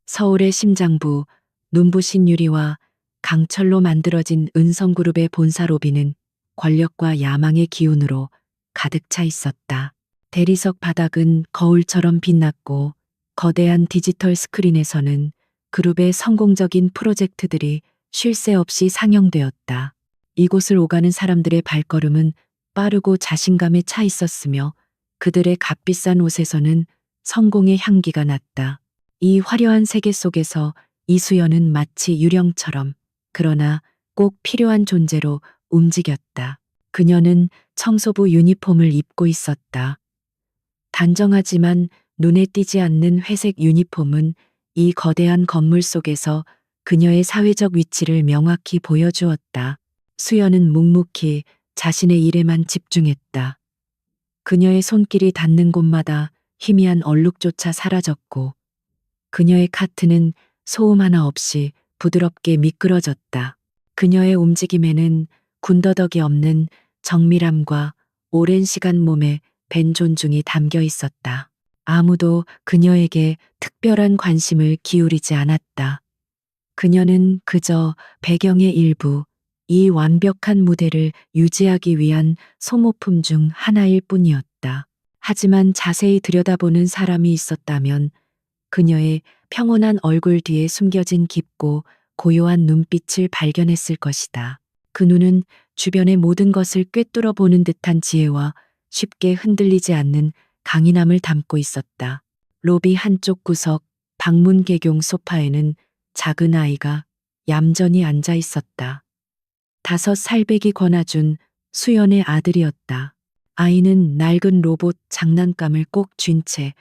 서울의 심장부, 눈부신 유리와 강철로 만들어진 은성그룹의 본사 로비는 권력과 야망의 기운으로 가득 차 있었다. 대리석 바닥은 거울처럼 빛났고 거대한 디지털 스크린에서는 그룹의 성공적인 프로젝트들이 쉴 새 없이 상영되었다. 이곳을 오가는 사람들의 발걸음은 빠르고 자신감에 차 있었으며 그들의 값비싼 옷에서는 성공의 향기가 났다. 이 화려한 세계 속에서 이수연은 마치 유령처럼 그러나 꼭 필요한 존재로 움직였다. 그녀는 청소부 유니폼을 입고 있었다. 단정하지만 눈에 띄지 않는 회색 유니폼은 이 거대한 건물 속에서 그녀의 사회적 위치를 명확히 보여주었다. 수연은 묵묵히 자신의 일에만 집중했다. 그녀의 손길이 닿는 곳마다 희미한 얼룩조차 사라졌고 그녀의 카트는 소음 하나 없이 부드럽게 미끄러졌다. 그녀의 움직임에는 군더더기 없는 정밀함과 오랜 시간 몸에 밴 존중이 담겨 있었다. 아무도 그녀에게 특별한 관심을 기울이지 않았다. 그녀는 그저 배경의 일부, 이 완벽한 무대를 유지하기 위한 소모품 중 하나일 뿐이었다. 하지만 자세히 들여다보는 사람이 있었다면 그녀의 평온한 얼굴 뒤에 숨겨진 깊고 고요한 눈빛을 발견했을 것이다. 그 눈은 주변의 모든 것을 꿰뚫어 보는 듯한 지혜와 쉽게 흔들리지 않는 강인함을 담고 있었다. 로비 한쪽 구석 방문 개경 소파에는 작은 아이가 얌전히 앉아 있었다. 5살배기 권아준 수연의 아들이었다. 아이는 낡은 로봇 장난감을 꼭 쥔 채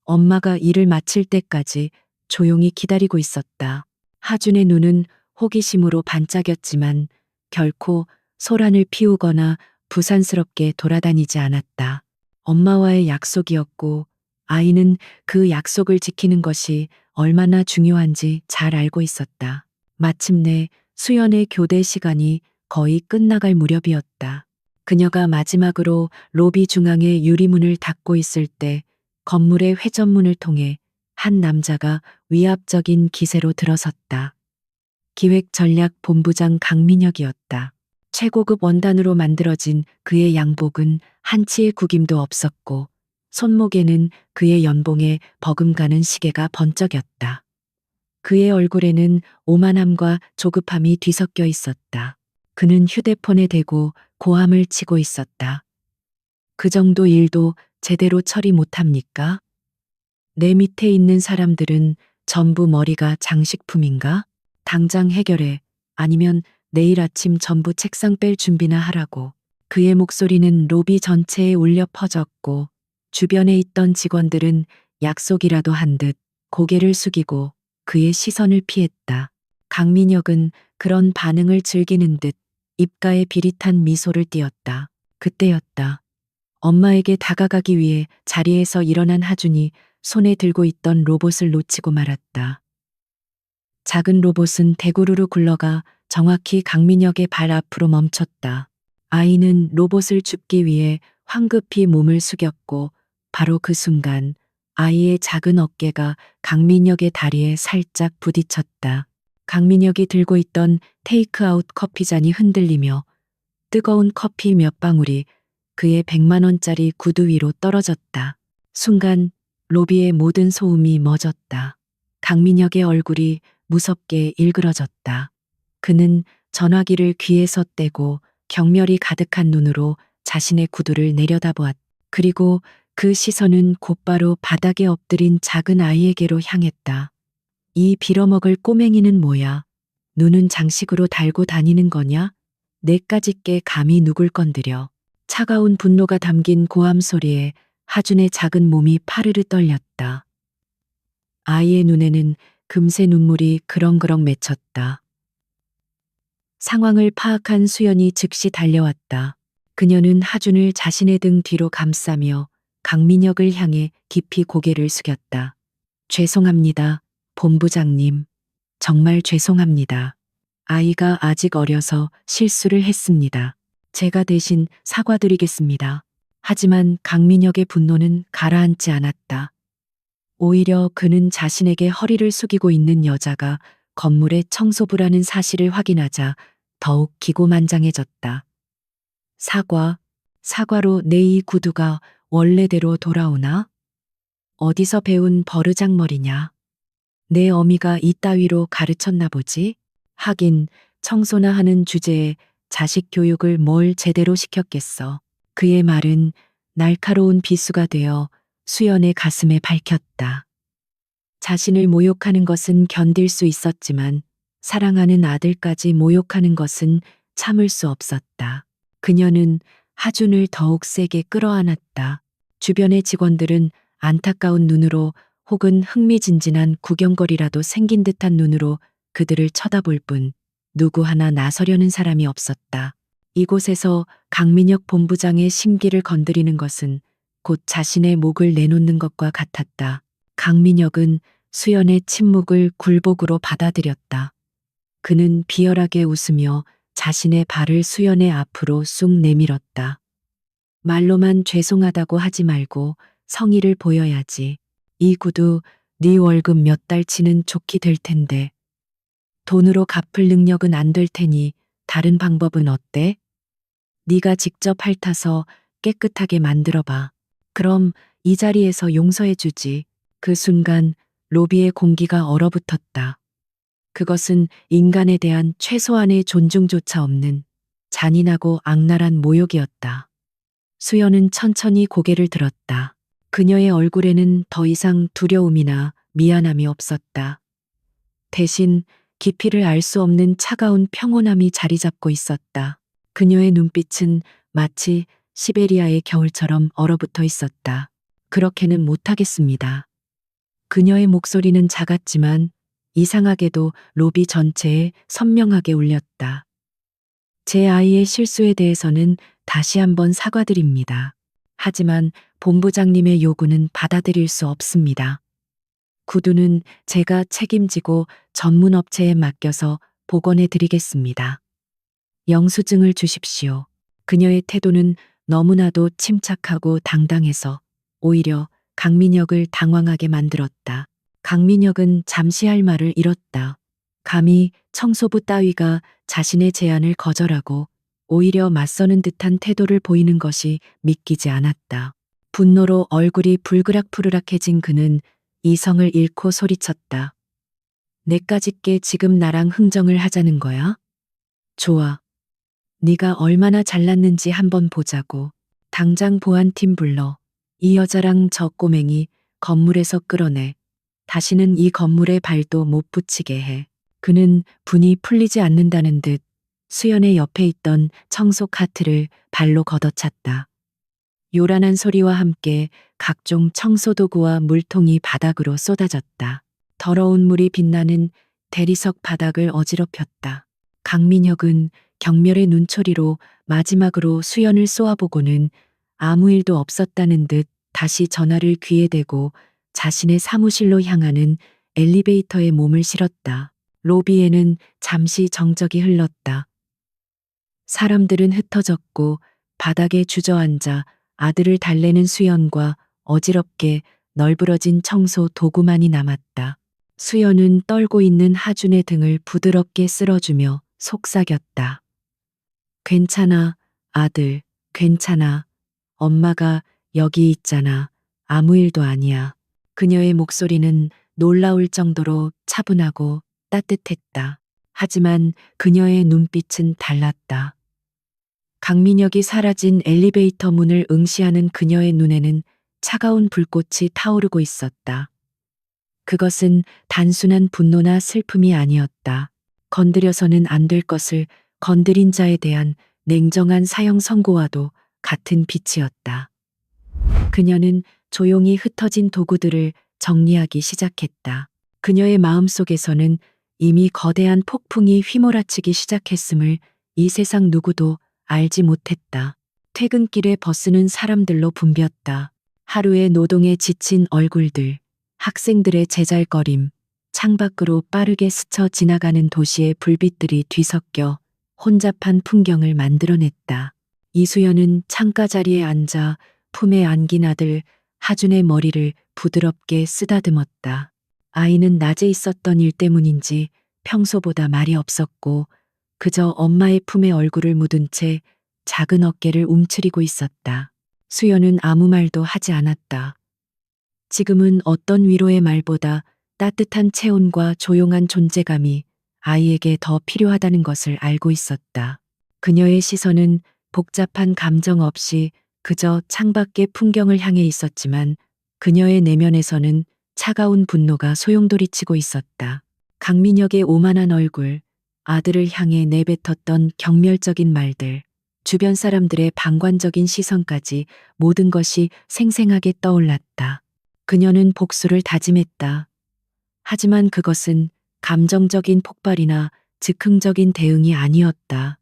엄마가 일을 마칠 때까지 조용히 기다리고 있었다. 하준의 눈은 호기심으로 반짝였지만 결코 소란을 피우거나 부산스럽게 돌아다니지 않았다. 엄마와의 약속이었고 아이는 그 약속을 지키는 것이 얼마나 중요한지 잘 알고 있었다. 마침내 수연의 교대 시간이 거의 끝나갈 무렵이었다. 그녀가 마지막으로 로비 중앙의 유리문을 닫고 있을 때 건물의 회전문을 통해 한 남자가 위압적인 기세로 들어섰다. 기획전략본부장 강민혁이었다. 최고급 원단으로 만들어진 그의 양복은 한치의 구김도 없었고 손목에는 그의 연봉에 버금가는 시계가 번쩍였다. 그의 얼굴에는 오만함과 조급함이 뒤섞여 있었다. 그는 휴대폰에 대고 고함을 치고 있었다. 그 정도 일도 제대로 처리 못합니까? 내 밑에 있는 사람들은 전부 머리가 장식품인가? 당장 해결해. 아니면 내일 아침 전부 책상 뺄 준비나 하라고. 그의 목소리는 로비 전체에 울려 퍼졌고 주변에 있던 직원들은 약속이라도 한 듯 고개를 숙이고 그의 시선을 피했다. 강민혁은 그런 반응을 즐기는 듯 입가에 비릿한 미소를 띄었다. 그때였다. 엄마에게 다가가기 위해 자리에서 일어난 하준이 손에 들고 있던 로봇을 놓치고 말았다. 작은 로봇은 대구르르 굴러가 정확히 강민혁의 발 앞으로 멈췄다. 아이는 로봇을 줍기 위해 황급히 몸을 숙였고 바로 그 순간 아이의 작은 어깨가 강민혁의 다리에 살짝 부딪혔다. 강민혁이 들고 있던 테이크아웃 커피잔이 흔들리며 뜨거운 커피 몇 방울이 그의 100만 원짜리 구두 위로 떨어졌다. 순간 로비의 모든 소음이 멎었다. 강민혁의 얼굴이 무섭게 일그러졌다. 그는 전화기를 귀에서 떼고 경멸이 가득한 눈으로 자신의 구두를 내려다보았다. 그리고 그 시선은 곧바로 바닥에 엎드린 작은 아이에게로 향했다. 이 빌어먹을 꼬맹이는 뭐야? 눈은 장식으로 달고 다니는 거냐? 내까지 게 감히 누굴 건드려. 차가운 분노가 담긴 고함 소리에 하준의 작은 몸이 파르르 떨렸다. 아이의 눈에는 금세 눈물이 그렁그렁 맺혔다. 상황을 파악한 수연이 즉시 달려왔다. 그녀는 하준을 자신의 등 뒤로 감싸며 강민혁을 향해 깊이 고개를 숙였다. 죄송합니다, 본부장님. 정말 죄송합니다. 아이가 아직 어려서 실수를 했습니다. 제가 대신 사과드리겠습니다. 하지만 강민혁의 분노는 가라앉지 않았다. 오히려 그는 자신에게 허리를 숙이고 있는 여자가 건물의 청소부라는 사실을 확인하자 더욱 기고만장해졌다. 사과로 내 이 구두가 원래대로 돌아오나? 어디서 배운 버르장머리냐? 내 어미가 이따위로 가르쳤나 보지? 하긴 청소나 하는 주제에 자식 교육을 뭘 제대로 시켰겠어. 그의 말은 날카로운 비수가 되어 수연의 가슴에 밝혔다. 자신을 모욕하는 것은 견딜 수 있었지만 사랑하는 아들까지 모욕하는 것은 참을 수 없었다. 그녀는 하준을 더욱 세게 끌어안았다. 주변의 직원들은 안타까운 눈으로 혹은 흥미진진한 구경거리라도 생긴 듯한 눈으로 그들을 쳐다볼 뿐 누구 하나 나서려는 사람이 없었다. 이곳에서 강민혁 본부장의 심기를 건드리는 것은 곧 자신의 목을 내놓는 것과 같았다. 강민혁은 수연의 침묵을 굴복으로 받아들였다. 그는 비열하게 웃으며 자신의 발을 수연의 앞으로 쑥 내밀었다. 말로만 죄송하다고 하지 말고 성의를 보여야지. 이 구두 네 월급 몇 달치는 좋게 될 텐데. 돈으로 갚을 능력은 안 될 테니 다른 방법은 어때? 네가 직접 핥아서 깨끗하게 만들어봐. 그럼 이 자리에서 용서해주지. 그 순간 로비의 공기가 얼어붙었다. 그것은 인간에 대한 최소한의 존중조차 없는 잔인하고 악랄한 모욕이었다. 수연은 천천히 고개를 들었다. 그녀의 얼굴에는 더 이상 두려움이나 미안함이 없었다. 대신 깊이를 알 수 없는 차가운 평온함이 자리 잡고 있었다. 그녀의 눈빛은 마치 시베리아의 겨울처럼 얼어붙어 있었다. 그렇게는 못하겠습니다. 그녀의 목소리는 작았지만 이상하게도 로비 전체에 선명하게 울렸다. 제 아이의 실수에 대해서는 다시 한번 사과드립니다. 하지만 본부장님의 요구는 받아들일 수 없습니다. 구두는 제가 책임지고 전문 업체에 맡겨서 복원해 드리겠습니다. 영수증을 주십시오. 그녀의 태도는 너무나도 침착하고 당당해서 오히려 강민혁을 당황하게 만들었다. 강민혁은 잠시 할 말을 잃었다. 감히 청소부 따위가 자신의 제안을 거절하고 오히려 맞서는 듯한 태도를 보이는 것이 믿기지 않았다. 분노로 얼굴이 불그락푸르락해진 그는 이성을 잃고 소리쳤다. 내까짓게 지금 나랑 흥정을 하자는 거야? 좋아. 네가 얼마나 잘났는지 한번 보자고. 당장 보안팀 불러. 이 여자랑 저 꼬맹이 건물에서 끌어내. 다시는 이 건물에 발도 못 붙이게 해. 그는 분이 풀리지 않는다는 듯 수연의 옆에 있던 청소 카트를 발로 걷어찼다. 요란한 소리와 함께 각종 청소도구와 물통이 바닥으로 쏟아졌다. 더러운 물이 빛나는 대리석 바닥을 어지럽혔다. 강민혁은 경멸의 눈초리로 마지막으로 수연을 쏘아보고는 아무 일도 없었다는 듯 다시 전화를 귀에 대고 자신의 사무실로 향하는 엘리베이터에 몸을 실었다. 로비에는 잠시 정적이 흘렀다. 사람들은 흩어졌고 바닥에 주저앉아 아들을 달래는 수연과 어지럽게 널브러진 청소 도구만이 남았다. 수연은 떨고 있는 하준의 등을 부드럽게 쓸어주며 속삭였다. 괜찮아, 아들, 괜찮아. 엄마가 여기 있잖아. 아무 일도 아니야. 그녀의 목소리는 놀라울 정도로 차분하고 따뜻했다. 하지만 그녀의 눈빛은 달랐다. 강민혁이 사라진 엘리베이터 문을 응시하는 그녀의 눈에는 차가운 불꽃이 타오르고 있었다. 그것은 단순한 분노나 슬픔이 아니었다. 건드려서는 안 될 것을 건드린 자에 대한 냉정한 사형 선고와도 같은 빛이었다. 그녀는 조용히 흩어진 도구들을 정리하기 시작했다. 그녀의 마음속에서는 이미 거대한 폭풍이 휘몰아치기 시작했음을 이 세상 누구도 알지 못했다. 퇴근길에 버스는 사람들로 붐볐다. 하루의 노동에 지친 얼굴들, 학생들의 제잘거림, 창밖으로 빠르게 스쳐 지나가는 도시의 불빛들이 뒤섞여 혼잡한 풍경을 만들어냈다. 이수연은 창가 자리에 앉아 품에 안긴 아들 하준의 머리를 부드럽게 쓰다듬었다. 아이는 낮에 있었던 일 때문인지 평소보다 말이 없었고 그저 엄마의 품에 얼굴을 묻은 채 작은 어깨를 움츠리고 있었다. 수연은 아무 말도 하지 않았다. 지금은 어떤 위로의 말보다 따뜻한 체온과 조용한 존재감이 아이에게 더 필요하다는 것을 알고 있었다. 그녀의 시선은 복잡한 감정 없이 그저 창밖의 풍경을 향해 있었지만 그녀의 내면에서는 차가운 분노가 소용돌이치고 있었다. 강민혁의 오만한 얼굴, 아들을 향해 내뱉었던 경멸적인 말들, 주변 사람들의 방관적인 시선까지 모든 것이 생생하게 떠올랐다. 그녀는 복수를 다짐했다. 하지만 그것은 감정적인 폭발이나 즉흥적인 대응이 아니었다.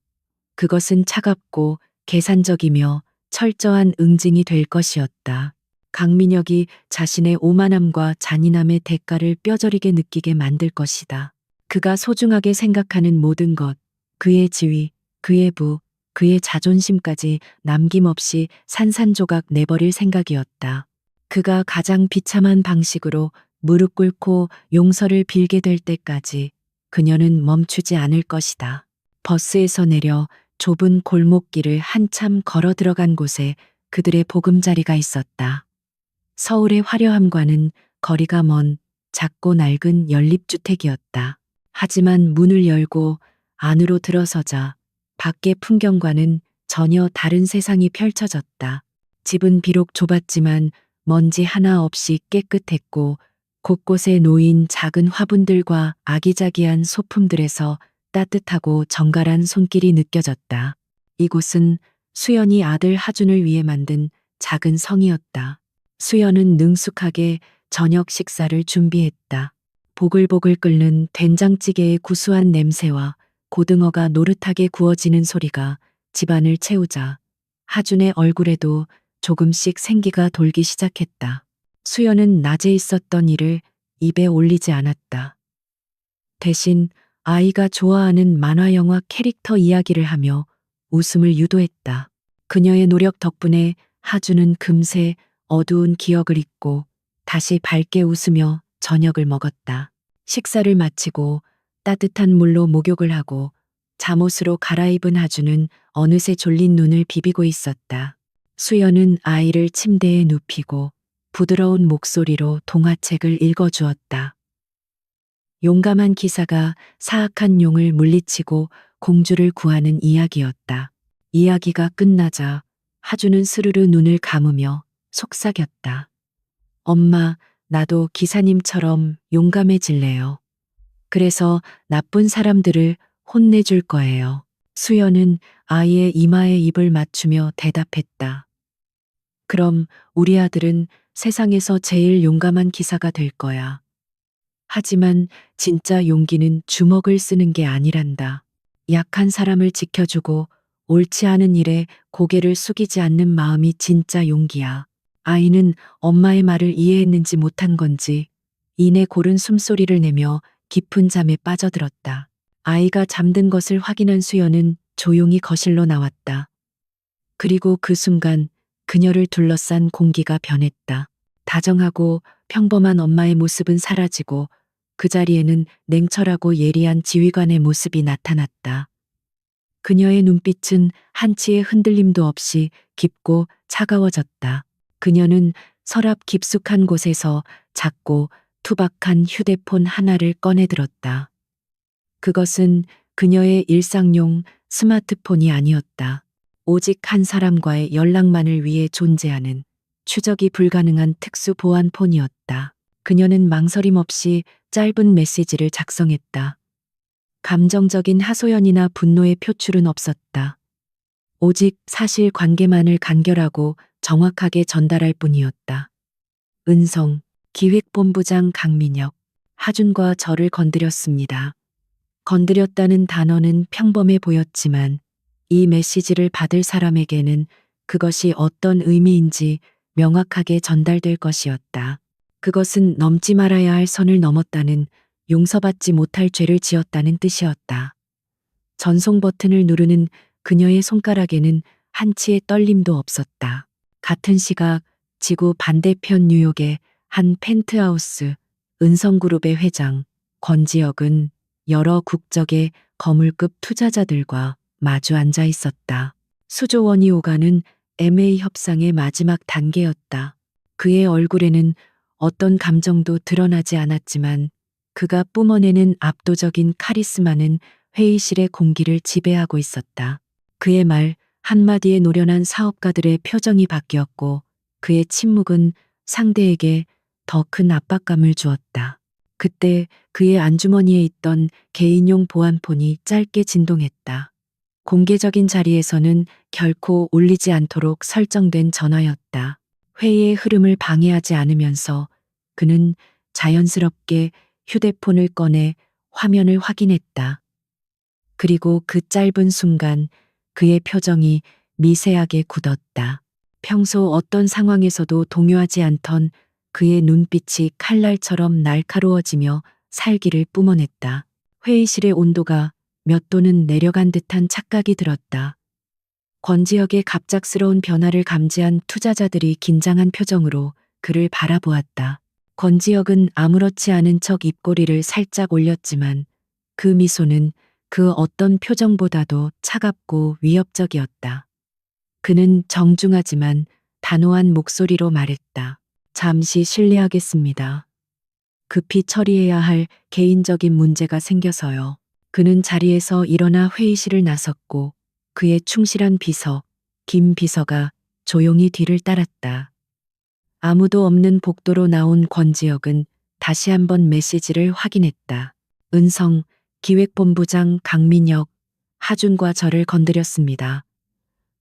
그것은 차갑고 계산적이며 철저한 응징이 될 것이었다. 강민혁이 자신의 오만함과 잔인함의 대가를 뼈저리게 느끼게 만들 것이다. 그가 소중하게 생각하는 모든 것, 그의 지위, 그의 부, 그의 자존심까지 남김없이 산산조각 내버릴 생각이었다. 그가 가장 비참한 방식으로 무릎 꿇고 용서를 빌게 될 때까지 그녀는 멈추지 않을 것이다. 버스에서 내려 좁은 골목길을 한참 걸어 들어간 곳에 그들의 보금자리가 있었다. 서울의 화려함과는 거리가 먼 작고 낡은 연립주택이었다. 하지만 문을 열고 안으로 들어서자 밖의 풍경과는 전혀 다른 세상이 펼쳐졌다. 집은 비록 좁았지만 먼지 하나 없이 깨끗했고 곳곳에 놓인 작은 화분들과 아기자기한 소품들에서 따뜻하고 정갈한 손길이 느껴졌다. 이곳은 수연이 아들 하준을 위해 만든 작은 성이었다. 수연은 능숙하게 저녁 식사를 준비했다. 보글보글 끓는 된장찌개의 구수한 냄새와 고등어가 노릇하게 구워지는 소리가 집안을 채우자 하준의 얼굴에도 조금씩 생기가 돌기 시작했다. 수연은 낮에 있었던 일을 입에 올리지 않았다. 대신 아이가 좋아하는 만화 영화 캐릭터 이야기를 하며 웃음을 유도했다. 그녀의 노력 덕분에 하준은 금세 어두운 기억을 잊고 다시 밝게 웃으며 저녁을 먹었다. 식사를 마치고 따뜻한 물로 목욕을 하고 잠옷으로 갈아입은 하준은 어느새 졸린 눈을 비비고 있었다. 수연은 아이를 침대에 눕히고 부드러운 목소리로 동화책을 읽어주었다. 용감한 기사가 사악한 용을 물리치고 공주를 구하는 이야기였다. 이야기가 끝나자 하준은 스르르 눈을 감으며 속삭였다. 엄마, 나도 기사님처럼 용감해질래요. 그래서 나쁜 사람들을 혼내줄 거예요. 수연은 아이의 이마에 입을 맞추며 대답했다. 그럼 우리 아들은 세상에서 제일 용감한 기사가 될 거야. 하지만 진짜 용기는 주먹을 쓰는 게 아니란다. 약한 사람을 지켜주고 옳지 않은 일에 고개를 숙이지 않는 마음이 진짜 용기야. 아이는 엄마의 말을 이해했는지 못한 건지 이내 고른 숨소리를 내며 깊은 잠에 빠져들었다. 아이가 잠든 것을 확인한 수연은 조용히 거실로 나왔다. 그리고 그 순간 그녀를 둘러싼 공기가 변했다. 다정하고 평범한 엄마의 모습은 사라지고 그 자리에는 냉철하고 예리한 지휘관의 모습이 나타났다. 그녀의 눈빛은 한치의 흔들림도 없이 깊고 차가워졌다. 그녀는 서랍 깊숙한 곳에서 작고 투박한 휴대폰 하나를 꺼내들었다. 그것은 그녀의 일상용 스마트폰이 아니었다. 오직 한 사람과의 연락만을 위해 존재하는 추적이 불가능한 특수 보안폰이었다. 그녀는 망설임 없이 짧은 메시지를 작성했다. 감정적인 하소연이나 분노의 표출은 없었다. 오직 사실 관계만을 간결하고 정확하게 전달할 뿐이었다. 은성, 기획본부장 강민혁, 하준과 저를 건드렸습니다. 건드렸다는 단어는 평범해 보였지만 이 메시지를 받을 사람에게는 그것이 어떤 의미인지 명확하게 전달될 것이었다. 그것은 넘지 말아야 할 선을 넘었다는, 용서받지 못할 죄를 지었다는 뜻이었다. 전송 버튼을 누르는 그녀의 손가락에는 한치의 떨림도 없었다. 같은 시각 지구 반대편 뉴욕에 한 펜트하우스, 은성그룹의 회장, 권지혁은 여러 국적의 거물급 투자자들과 마주 앉아 있었다. 수조 원이 오가는 MA 협상의 마지막 단계였다. 그의 얼굴에는 어떤 감정도 드러나지 않았지만 그가 뿜어내는 압도적인 카리스마는 회의실의 공기를 지배하고 있었다. 그의 말 한마디에 노련한 사업가들의 표정이 바뀌었고 그의 침묵은 상대에게 더 큰 압박감을 주었다. 그때 그의 안주머니에 있던 개인용 보안폰이 짧게 진동했다. 공개적인 자리에서는 결코 울리지 않도록 설정된 전화였다. 회의의 흐름을 방해하지 않으면서 그는 자연스럽게 휴대폰을 꺼내 화면을 확인했다. 그리고 그 짧은 순간 그의 표정이 미세하게 굳었다. 평소 어떤 상황에서도 동요하지 않던 그의 눈빛이 칼날처럼 날카로워지며 살기를 뿜어냈다. 회의실의 온도가 몇 도는 내려간 듯한 착각이 들었다. 권지혁의 갑작스러운 변화를 감지한 투자자들이 긴장한 표정으로 그를 바라보았다. 권지혁은 아무렇지 않은 척 입꼬리를 살짝 올렸지만 그 미소는 그 어떤 표정보다도 차갑고 위협적이었다. 그는 정중하지만 단호한 목소리로 말했다. 잠시 실례하겠습니다. 급히 처리해야 할 개인적인 문제가 생겨서요. 그는 자리에서 일어나 회의실을 나섰고 그의 충실한 비서, 김 비서가 조용히 뒤를 따랐다. 아무도 없는 복도로 나온 권지혁은 다시 한번 메시지를 확인했다. 은성, 기획본부장 강민혁, 하준과 저를 건드렸습니다.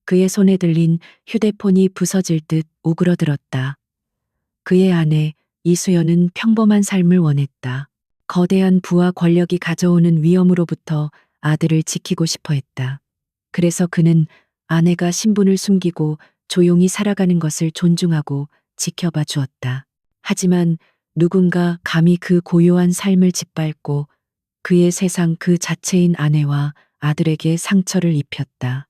그의 손에 들린 휴대폰이 부서질 듯 오그러들었다. 그의 아내 이수연은 평범한 삶을 원했다. 거대한 부와 권력이 가져오는 위험으로부터 아들을 지키고 싶어 했다. 그래서 그는 아내가 신분을 숨기고 조용히 살아가는 것을 존중하고 지켜봐 주었다. 하지만 누군가 감히 그 고요한 삶을 짓밟고 그의 세상 그 자체인 아내와 아들에게 상처를 입혔다.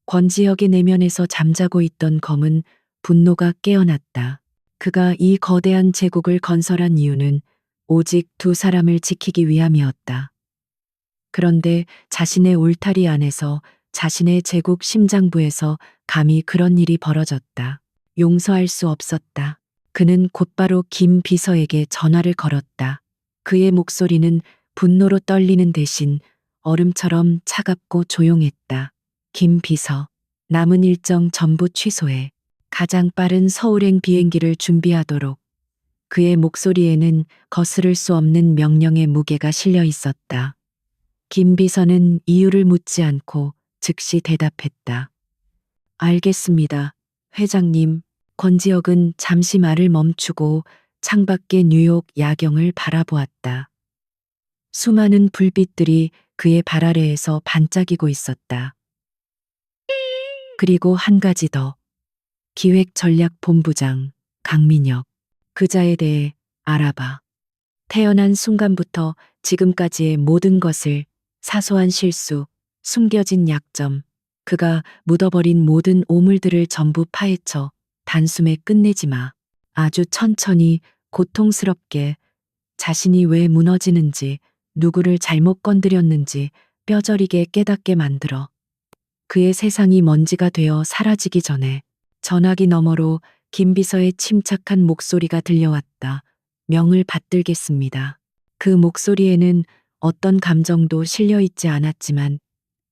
권지혁의 내면에서 잠자고 있던 검은 분노가 깨어났다. 그가 이 거대한 제국을 건설한 이유는 오직 두 사람을 지키기 위함이었다. 그런데 자신의 울타리 안에서 자신의 제국 심장부에서 감히 그런 일이 벌어졌다. 용서할 수 없었다. 그는 곧바로 김 비서에게 전화를 걸었다. 그의 목소리는 분노로 떨리는 대신 얼음처럼 차갑고 조용했다. 김 비서, 남은 일정 전부 취소해. 가장 빠른 서울행 비행기를 준비하도록. 그의 목소리에는 거스를 수 없는 명령의 무게가 실려 있었다. 김 비서는 이유를 묻지 않고 즉시 대답했다. 알겠습니다. 회장님. 권지혁은 잠시 말을 멈추고 창밖의 뉴욕 야경을 바라보았다. 수많은 불빛들이 그의 발 아래에서 반짝이고 있었다. 그리고 한 가지 더. 기획전략본부장 강민혁. 그자에 대해 알아봐. 태어난 순간부터 지금까지의 모든 것을, 사소한 실수, 숨겨진 약점, 그가 묻어버린 모든 오물들을 전부 파헤쳐 단숨에 끝내지 마. 아주 천천히, 고통스럽게 자신이 왜 무너지는지, 누구를 잘못 건드렸는지 뼈저리게 깨닫게 만들어. 그의 세상이 먼지가 되어 사라지기 전에. 전화기 너머로 김 비서의 침착한 목소리가 들려왔다. 명을 받들겠습니다. 그 목소리에는 어떤 감정도 실려 있지 않았지만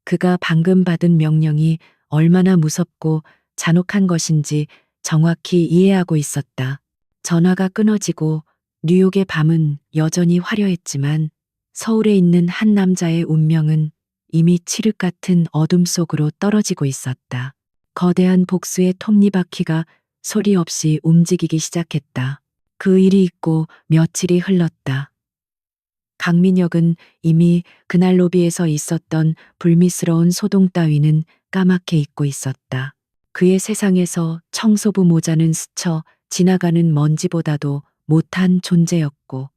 그가 방금 받은 명령이 얼마나 무섭고 잔혹한 것인지 정확히 이해하고 있었다. 전화가 끊어지고 뉴욕의 밤은 여전히 화려했지만 서울에 있는 한 남자의 운명은 이미 칠흑 같은 어둠 속으로 떨어지고 있었다. 거대한 복수의 톱니바퀴가 소리 없이 움직이기 시작했다. 그 일이 있고 며칠이 흘렀다. 강민혁은 이미 그날 로비에서 있었던 불미스러운 소동 따위는 까맣게 잊고 있었다. 그의 세상에서 청소부 모자는 스쳐 지나가는 먼지보다도 못한 존재였고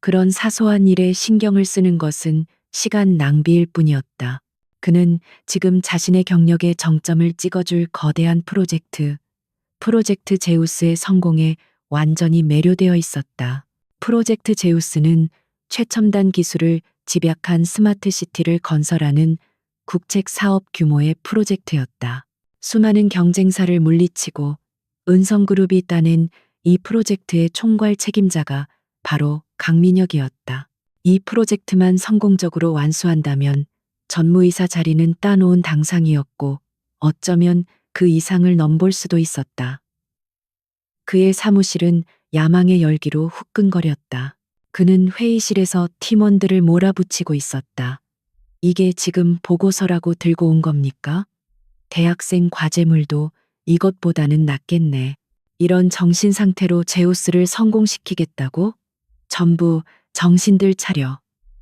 그런 사소한 일에 신경을 쓰는 것은 시간 낭비일 뿐이었다. 그는 지금 자신의 경력의 정점을 찍어줄 거대한 프로젝트 제우스의 성공에 완전히 매료되어 있었다. 프로젝트 제우스는 최첨단 기술을 집약한 스마트 시티를 건설하는 국책 사업 규모의 프로젝트였다. 수많은 경쟁사를 물리치고 은성그룹이 따낸 이 프로젝트의 총괄 책임자가 바로 강민혁이었다. 이 프로젝트만 성공적으로 완수한다면 전무이사 자리는 따놓은 당상이었고 어쩌면 그 이상을 넘볼 수도 있었다. 그의 사무실은 야망의 열기로 후끈거렸다. 그는 회의실에서 팀원들을 몰아붙이고 있었다. 이게 지금 보고서라고 들고 온 겁니까? 대학생 과제물도 이것보다는 낫겠네. 이런 정신 상태로 제우스를 성공시키겠다고? 전부 정신들 차려.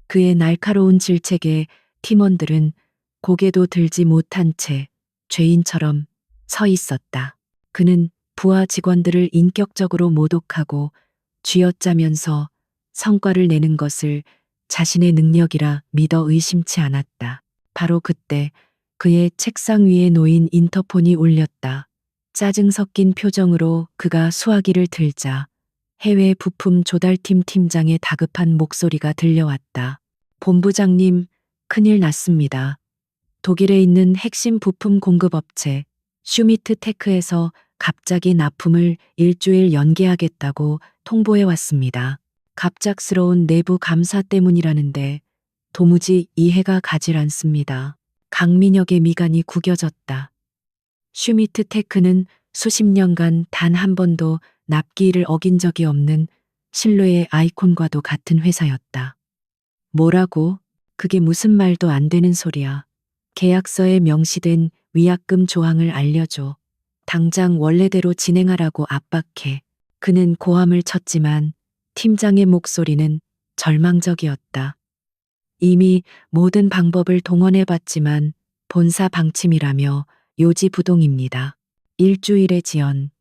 그의 날카로운 질책에 팀원들은 고개도 들지 못한 채 죄인처럼 서 있었다. 그는 부하 직원들을 인격적으로 모독하고 쥐어짜면서 성과를 내는 것을 자신의 능력이라 믿어 의심치 않았다. 바로 그때 그의 책상 위에 놓인 인터폰이 울렸다. 짜증 섞인 표정으로 그가 수화기를 들자 해외 부품 조달팀 팀장의 다급한 목소리가 들려왔다. 본부장님, 큰일 났습니다. 독일에 있는 핵심 부품 공급업체 슈미트 테크에서 갑자기 납품을 일주일 연기하겠다고 통보해 왔습니다. 갑작스러운 내부 감사 때문이라는데 도무지 이해가 가질 않습니다. 강민혁의 미간이 구겨졌다. 슈미트 테크는 수십 년간 단 한 번도 납기일을 어긴 적이 없는 신뢰의 아이콘과도 같은 회사였다. 뭐라고? 그게 무슨 말도 안 되는 소리야. 계약서에 명시된 위약금 조항을 알려줘. 당장 원래대로 진행하라고 압박해. 그는 고함을 쳤지만 팀장의 목소리는 절망적이었다. 이미 모든 방법을 동원해봤지만 본사 방침이라며 요지부동입니다. 일주일의 지연.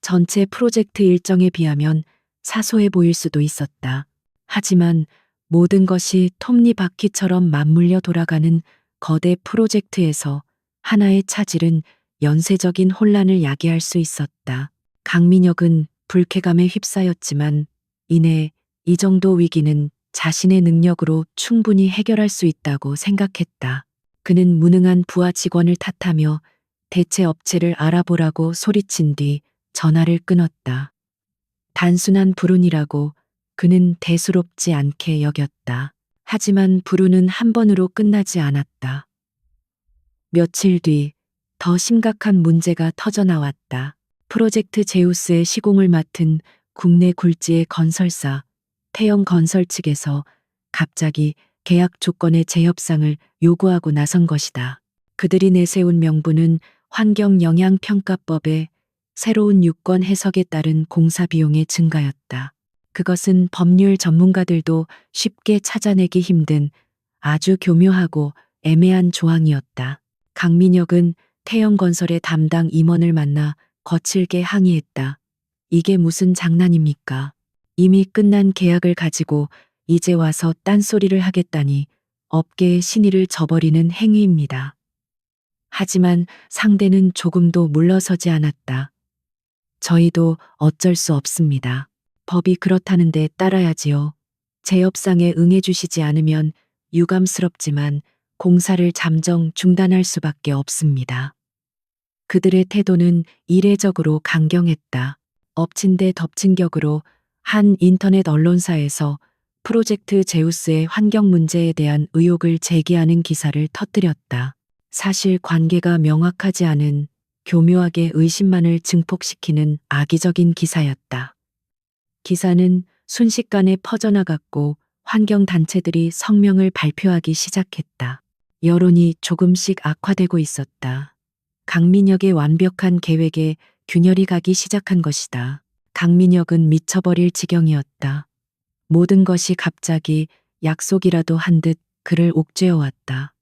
전체 프로젝트 일정에 비하면 사소해 보일 수도 있었다. 하지만 모든 것이 톱니바퀴처럼 맞물려 돌아가는 거대 프로젝트에서 하나의 차질은 연쇄적인 혼란을 야기할 수 있었다. 강민혁은 불쾌감에 휩싸였지만 이내 이 정도 위기는 자신의 능력으로 충분히 해결할 수 있다고 생각했다. 그는 무능한 부하 직원을 탓하며 대체 업체를 알아보라고 소리친 뒤 전화를 끊었다. 단순한 불운이라고 그는 대수롭지 않게 여겼다. 하지만 불운은 한 번으로 끝나지 않았다. 며칠 뒤 더 심각한 문제가 터져나왔다. 프로젝트 제우스의 시공을 맡은 국내 굴지의 건설사 태영건설 측에서 갑자기 계약 조건의 재협상을 요구하고 나선 것이다. 그들이 내세운 명분은 환경영향평가법의 새로운 유권 해석에 따른 공사 비용의 증가였다. 그것은 법률 전문가들도 쉽게 찾아내기 힘든 아주 교묘하고 애매한 조항이었다. 강민혁은 태영건설의 담당 임원을 만나 거칠게 항의했다. 이게 무슨 장난입니까? 이미 끝난 계약을 가지고 이제 와서 딴소리를 하겠다니 업계의 신의를 저버리는 행위입니다. 하지만 상대는 조금도 물러서지 않았다. 저희도 어쩔 수 없습니다. 법이 그렇다는데 따라야지요. 재협상에 응해주시지 않으면 유감스럽지만 공사를 잠정 중단할 수밖에 없습니다. 그들의 태도는 이례적으로 강경했다. 엎친 데 덮친 격으로 한 인터넷 언론사에서 프로젝트 제우스의 환경 문제에 대한 의혹을 제기하는 기사를 터뜨렸다. 사실 관계가 명확하지 않은 교묘하게 의심만을 증폭시키는 악의적인 기사였다. 기사는 순식간에 퍼져나갔고 환경단체들이 성명을 발표하기 시작했다. 여론이 조금씩 악화되고 있었다. 강민혁의 완벽한 계획에 균열이 가기 시작한 것이다. 강민혁은 미쳐버릴 지경이었다. 모든 것이 갑자기 약속이라도 한 듯 그를 옥죄어왔다.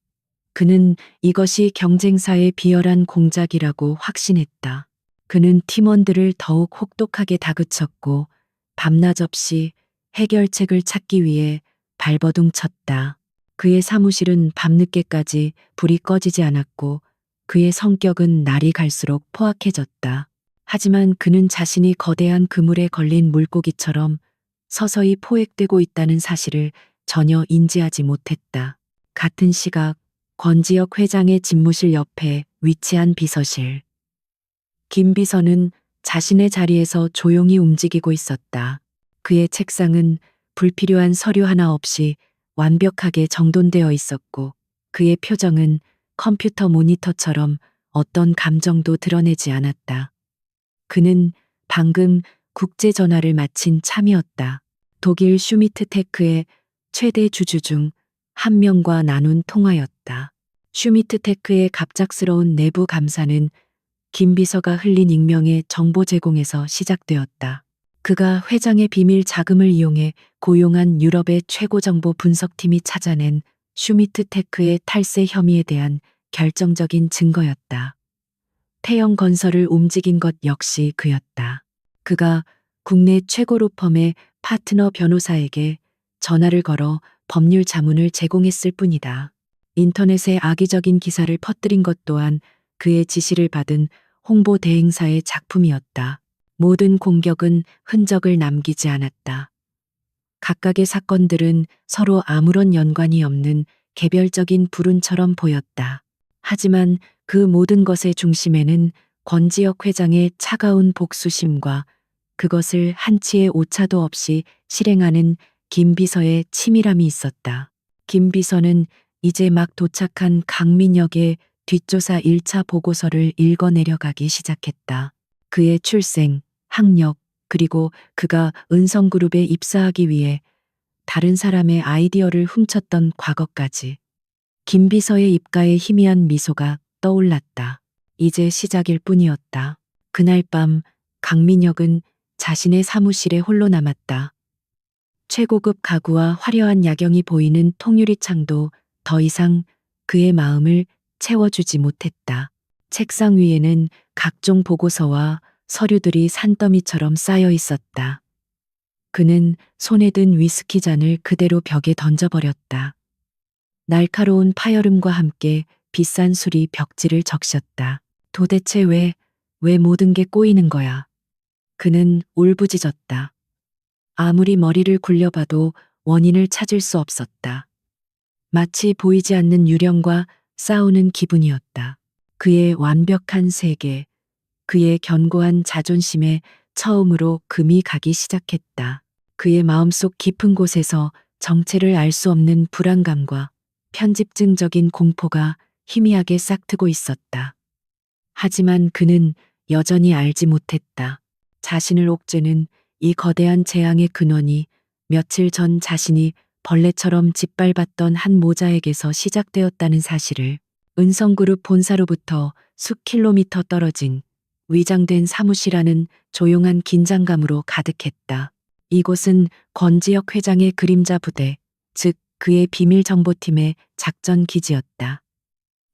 그는 이것이 경쟁사의 비열한 공작이라고 확신했다. 그는 팀원들을 더욱 혹독하게 다그쳤고 밤낮 없이 해결책을 찾기 위해 발버둥 쳤다. 그의 사무실은 밤늦게까지 불이 꺼지지 않았고 그의 성격은 날이 갈수록 포악해졌다. 하지만 그는 자신이 거대한 그물에 걸린 물고기처럼 서서히 포획되고 있다는 사실을 전혀 인지하지 못했다. 같은 시각 권지혁 회장의 집무실 옆에 위치한 비서실. 김 비서는 자신의 자리에서 조용히 움직이고 있었다. 그의 책상은 불필요한 서류 하나 없이 완벽하게 정돈되어 있었고 그의 표정은 컴퓨터 모니터처럼 어떤 감정도 드러내지 않았다. 그는 방금 국제 전화를 마친 참이었다. 독일 슈미트 테크의 최대 주주 중 한 명과 나눈 통화였다. 슈미트 테크의 갑작스러운 내부 감사는 김 비서가 흘린 익명의 정보 제공에서 시작되었다. 그가 회장의 비밀 자금을 이용해 고용한 유럽의 최고 정보 분석팀이 찾아낸 슈미트 테크의 탈세 혐의에 대한 결정적인 증거였다. 태영 건설을 움직인 것 역시 그였다. 그가 국내 최고 로펌의 파트너 변호사에게 전화를 걸어 법률 자문을 제공했을 뿐이다. 인터넷에 악의적인 기사를 퍼뜨린 것 또한 그의 지시를 받은 홍보 대행사의 작품이었다. 모든 공격은 흔적을 남기지 않았다. 각각의 사건들은 서로 아무런 연관이 없는 개별적인 불운처럼 보였다. 하지만 그 모든 것의 중심에는 권지혁 회장의 차가운 복수심과 그것을 한치의 오차도 없이 실행하는 김 비서의 치밀함이 있었다. 김 비서는 이제 막 도착한 강민혁의 뒷조사 1차 보고서를 읽어내려가기 시작했다. 그의 출생, 학력, 그리고 그가 은성그룹에 입사하기 위해 다른 사람의 아이디어를 훔쳤던 과거까지. 김 비서의 입가에 희미한 미소가 떠올랐다. 이제 시작일 뿐이었다. 그날 밤 강민혁은 자신의 사무실에 홀로 남았다. 최고급 가구와 화려한 야경이 보이는 통유리 창도 더 이상 그의 마음을 채워주지 못했다. 책상 위에는 각종 보고서와 서류들이 산더미처럼 쌓여 있었다. 그는 손에 든 위스키 잔을 그대로 벽에 던져버렸다. 날카로운 파열음과 함께 비싼 술이 벽지를 적셨다. 도대체 왜 모든 게 꼬이는 거야? 그는 울부짖었다. 아무리 머리를 굴려봐도 원인을 찾을 수 없었다. 마치 보이지 않는 유령과 싸우는 기분이었다. 그의 완벽한 세계, 그의 견고한 자존심에 처음으로 금이 가기 시작했다. 그의 마음속 깊은 곳에서 정체를 알 수 없는 불안감과 편집증적인 공포가 희미하게 싹트고 있었다. 하지만 그는 여전히 알지 못했다. 자신을 옥죄는 이 거대한 재앙의 근원이 며칠 전 자신이 벌레처럼 짓밟았던 한 모자에게서 시작되었다는 사실을. 은성그룹 본사로부터 수 킬로미터 떨어진 위장된 사무실 안은 조용한 긴장감으로 가득했다. 이곳은 권지혁 회장의 그림자 부대, 즉 그의 비밀 정보팀의 작전 기지였다.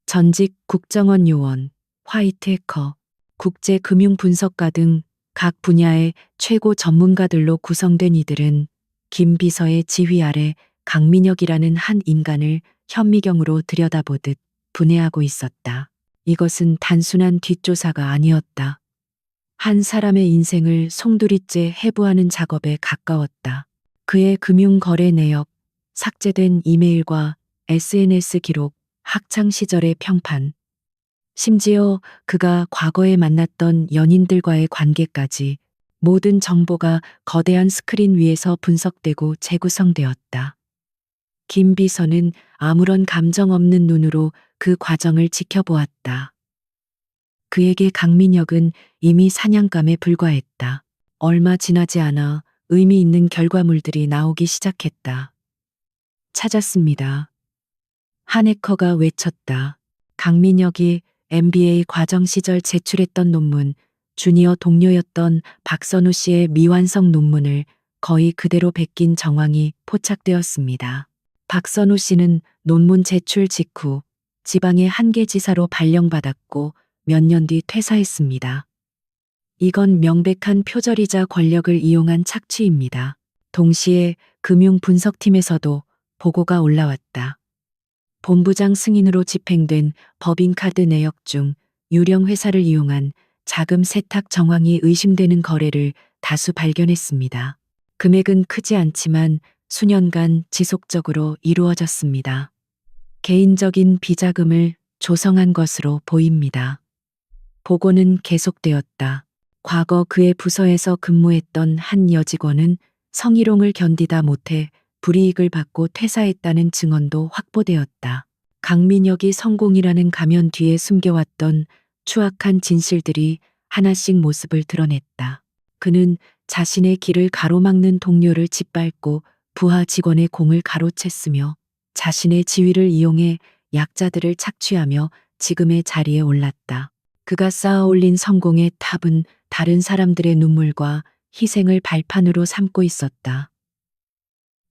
전직 국정원 요원, 화이트 해커, 국제 금융 분석가 등 각 분야의 최고 전문가들로 구성된 이들은 김 비서의 지휘 아래 강민혁이라는 한 인간을 현미경으로 들여다보듯 분해하고 있었다. 이것은 단순한 뒷조사가 아니었다. 한 사람의 인생을 송두리째 해부하는 작업에 가까웠다. 그의 금융 거래 내역, 삭제된 이메일과 SNS 기록, 학창 시절의 평판, 심지어 그가 과거에 만났던 연인들과의 관계까지 모든 정보가 거대한 스크린 위에서 분석되고 재구성되었다. 김 비서는 아무런 감정 없는 눈으로 그 과정을 지켜보았다. 그에게 강민혁은 이미 사냥감에 불과했다. 얼마 지나지 않아 의미 있는 결과물들이 나오기 시작했다. 찾았습니다. 한 해커가 외쳤다. 강민혁이 MBA 과정 시절 제출했던 논문, 주니어 동료였던 박선우 씨의 미완성 논문을 거의 그대로 베낀 정황이 포착되었습니다. 박선우 씨는 논문 제출 직후 지방의 한계지사로 발령받았고 몇 년 뒤 퇴사했습니다. 이건 명백한 표절이자 권력을 이용한 착취입니다. 동시에 금융분석팀에서도 보고가 올라왔다. 본부장 승인으로 집행된 법인카드 내역 중 유령 회사를 이용한 자금 세탁 정황이 의심되는 거래를 다수 발견했습니다. 금액은 크지 않지만 수년간 지속적으로 이루어졌습니다. 개인적인 비자금을 조성한 것으로 보입니다. 보고는 계속되었다. 과거 그의 부서에서 근무했던 한 여직원은 성희롱을 견디다 못해 불이익을 받고 퇴사했다는 증언도 확보되었다. 강민혁이 성공이라는 가면 뒤에 숨겨왔던 추악한 진실들이 하나씩 모습을 드러냈다. 그는 자신의 길을 가로막는 동료를 짓밟고 부하 직원의 공을 가로챘으며 자신의 지위를 이용해 약자들을 착취하며 지금의 자리에 올랐다. 그가 쌓아 올린 성공의 탑은 다른 사람들의 눈물과 희생을 발판으로 삼고 있었다.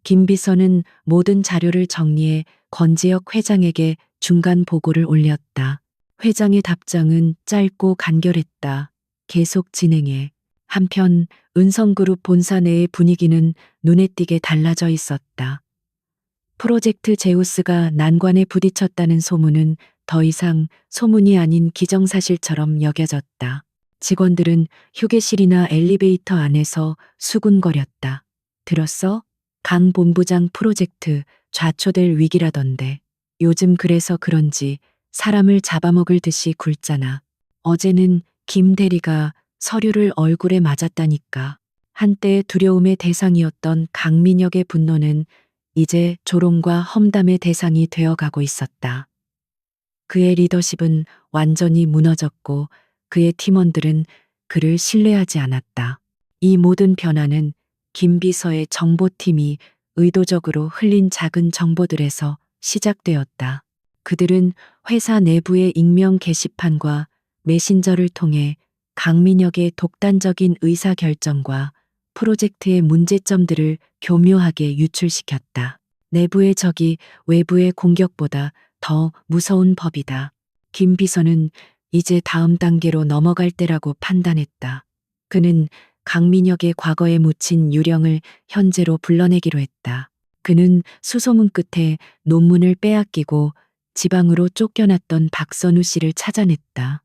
김 비서는 모든 자료를 정리해 권재혁 회장에게 중간 보고를 올렸다. 회장의 답장은 짧고 간결했다. 계속 진행해. 한편 은성그룹 본사 내의 분위기는 눈에 띄게 달라져 있었다. 프로젝트 제우스가 난관에 부딪혔다는 소문은 더 이상 소문이 아닌 기정사실처럼 여겨졌다. 직원들은 휴게실이나 엘리베이터 안에서 수군거렸다. 들었어? 강 본부장 프로젝트 좌초될 위기라던데. 요즘 그래서 그런지 사람을 잡아먹을 듯이 굴잖아. 어제는 김 대리가 서류를 얼굴에 맞았다니까. 한때 두려움의 대상이었던 강민혁의 분노는 이제 조롱과 험담의 대상이 되어가고 있었다. 그의 리더십은 완전히 무너졌고 그의 팀원들은 그를 신뢰하지 않았다. 이 모든 변화는 김 비서의 정보팀이 의도적으로 흘린 작은 정보들에서 시작되었다. 그들은 회사 내부의 익명 게시판과 메신저를 통해 강민혁의 독단적인 의사결정과 프로젝트의 문제점들을 교묘하게 유출시켰다. 내부의 적이 외부의 공격보다 더 무서운 법이다. 김 비서는 이제 다음 단계로 넘어갈 때라고 판단했다. 그는 강민혁의 과거에 묻힌 유령을 현재로 불러내기로 했다. 그는 수소문 끝에 논문을 빼앗기고 지방으로 쫓겨났던 박선우 씨를 찾아냈다.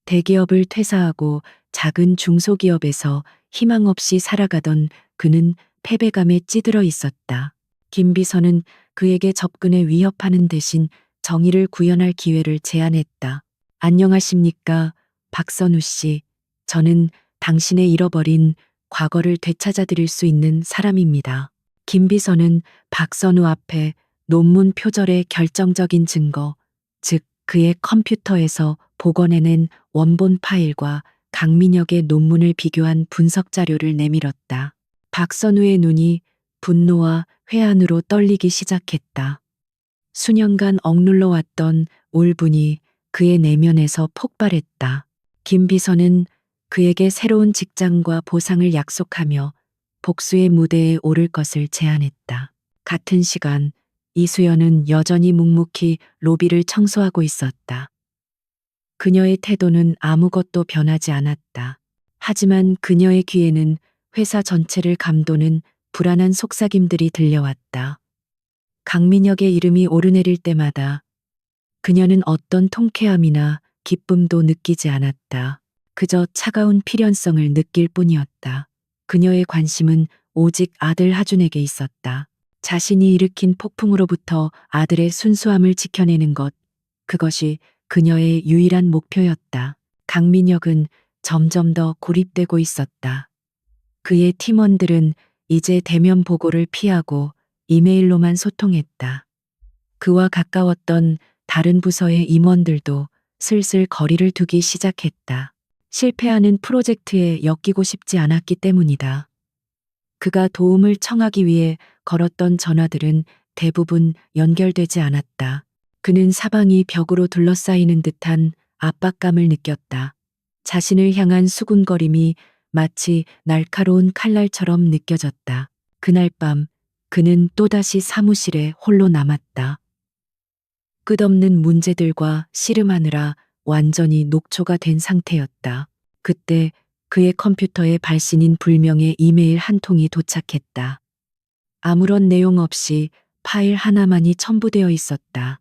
대기업을 퇴사하고 작은 중소기업에서 희망 없이 살아가던 그는 패배감에 찌들어 있었다. 김 비서는 그에게 접근해 위협하는 대신 정의를 구현할 기회를 제안했다. 안녕하십니까, 박선우 씨. 저는 당신의 잃어버린 과거를 되찾아드릴 수 있는 사람입니다. 김 비서는 박선우 앞에 논문 표절의 결정적인 증거, 즉 그의 컴퓨터에서 복원해낸 원본 파일과 강민혁의 논문을 비교한 분석 자료를 내밀었다. 박선우의 눈이 분노와 회한으로 떨리기 시작했다. 수년간 억눌러 왔던 울분이 그의 내면에서 폭발했다. 김 비서는 그에게 새로운 직장과 보상을 약속하며 복수의 무대에 오를 것을 제안했다. 같은 시간 이수연은 여전히 묵묵히 로비를 청소하고 있었다. 그녀의 태도는 아무것도 변하지 않았다. 하지만 그녀의 귀에는 회사 전체를 감도는 불안한 속삭임들이 들려왔다. 강민혁의 이름이 오르내릴 때마다 그녀는 어떤 통쾌함이나 기쁨도 느끼지 않았다. 그저 차가운 필연성을 느낄 뿐이었다. 그녀의 관심은 오직 아들 하준에게 있었다. 자신이 일으킨 폭풍으로부터 아들의 순수함을 지켜내는 것, 그것이 그녀의 유일한 목표였다. 강민혁은 점점 더 고립되고 있었다. 그의 팀원들은 이제 대면 보고를 피하고 이메일로만 소통했다. 그와 가까웠던 다른 부서의 임원들도 슬슬 거리를 두기 시작했다. 실패하는 프로젝트에 엮이고 싶지 않았기 때문이다. 그가 도움을 청하기 위해 걸었던 전화들은 대부분 연결되지 않았다. 그는 사방이 벽으로 둘러싸이는 듯한 압박감을 느꼈다. 자신을 향한 수군거림이 마치 날카로운 칼날처럼 느껴졌다. 그날 밤 그는 또다시 사무실에 홀로 남았다. 끝없는 문제들과 씨름하느라 완전히 녹초가 된 상태였다. 그때 그의 컴퓨터에 발신인 불명의 이메일 한 통이 도착했다. 아무런 내용 없이 파일 하나만이 첨부되어 있었다.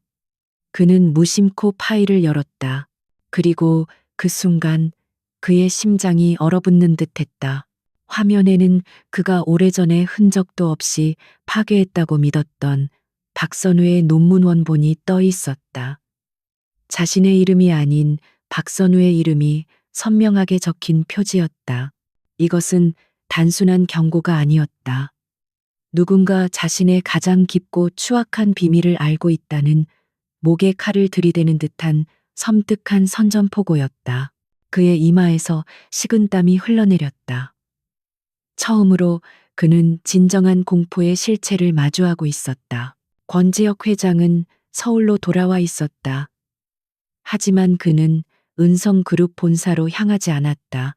그는 무심코 파일을 열었다. 그리고 그 순간 그의 심장이 얼어붙는 듯했다. 화면에는 그가 오래전에 흔적도 없이 파괴했다고 믿었던 박선우의 논문 원본이 떠 있었다. 자신의 이름이 아닌 박선우의 이름이 선명하게 적힌 표지였다. 이것은 단순한 경고가 아니었다. 누군가 자신의 가장 깊고 추악한 비밀을 알고 있다는 목에 칼을 들이대는 듯한 섬뜩한 선전포고였다. 그의 이마에서 식은땀이 흘러내렸다. 처음으로 그는 진정한 공포의 실체를 마주하고 있었다. 권지혁 회장은 서울로 돌아와 있었다. 하지만 그는 은성그룹 본사로 향하지 않았다.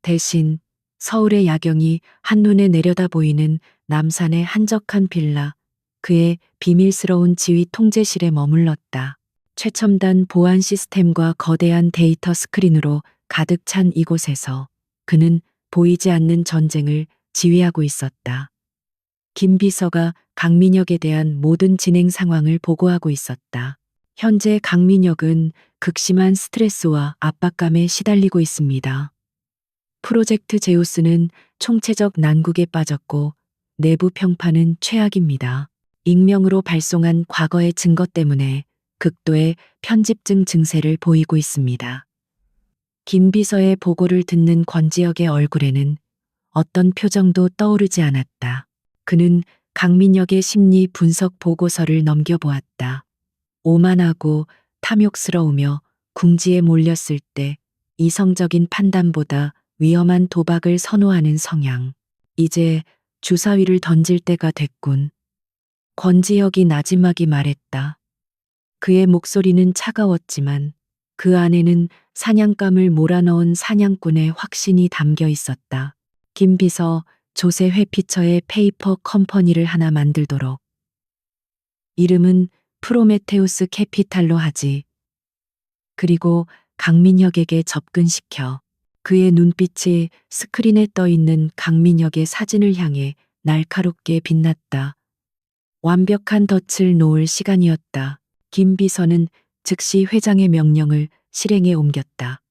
대신 서울의 야경이 한눈에 내려다 보이는 남산의 한적한 빌라, 그의 비밀스러운 지휘 통제실에 머물렀다. 최첨단 보안 시스템과 거대한 데이터 스크린으로 가득 찬 이곳에서 그는 보이지 않는 전쟁을 지휘하고 있었다. 김 비서가 강민혁에 대한 모든 진행 상황을 보고하고 있었다. 현재 강민혁은 극심한 스트레스와 압박감에 시달리고 있습니다. 프로젝트 제우스는 총체적 난국에 빠졌고 내부 평판은 최악입니다. 익명으로 발송한 과거의 증거 때문에 극도의 편집증 증세를 보이고 있습니다. 김 비서의 보고를 듣는 권지혁의 얼굴에는 어떤 표정도 떠오르지 않았다. 그는 강민혁의 심리 분석 보고서를 넘겨보았다. 오만하고 탐욕스러우며 궁지에 몰렸을 때 이성적인 판단보다 위험한 도박을 선호하는 성향. 이제 주사위를 던질 때가 됐군. 권지혁이 나지막이 말했다. 그의 목소리는 차가웠지만 그 안에는 사냥감을 몰아넣은 사냥꾼의 확신이 담겨 있었다. 김 비서, 조세 회피처의 페이퍼 컴퍼니를 하나 만들도록. 이름은 프로메테우스 캐피탈로 하지. 그리고 강민혁에게 접근시켜. 그의 눈빛이 스크린에 떠 있는 강민혁의 사진을 향해 날카롭게 빛났다. 완벽한 덫을 놓을 시간이었다. 김 비서는 즉시 회장의 명령을 실행에 옮겼다.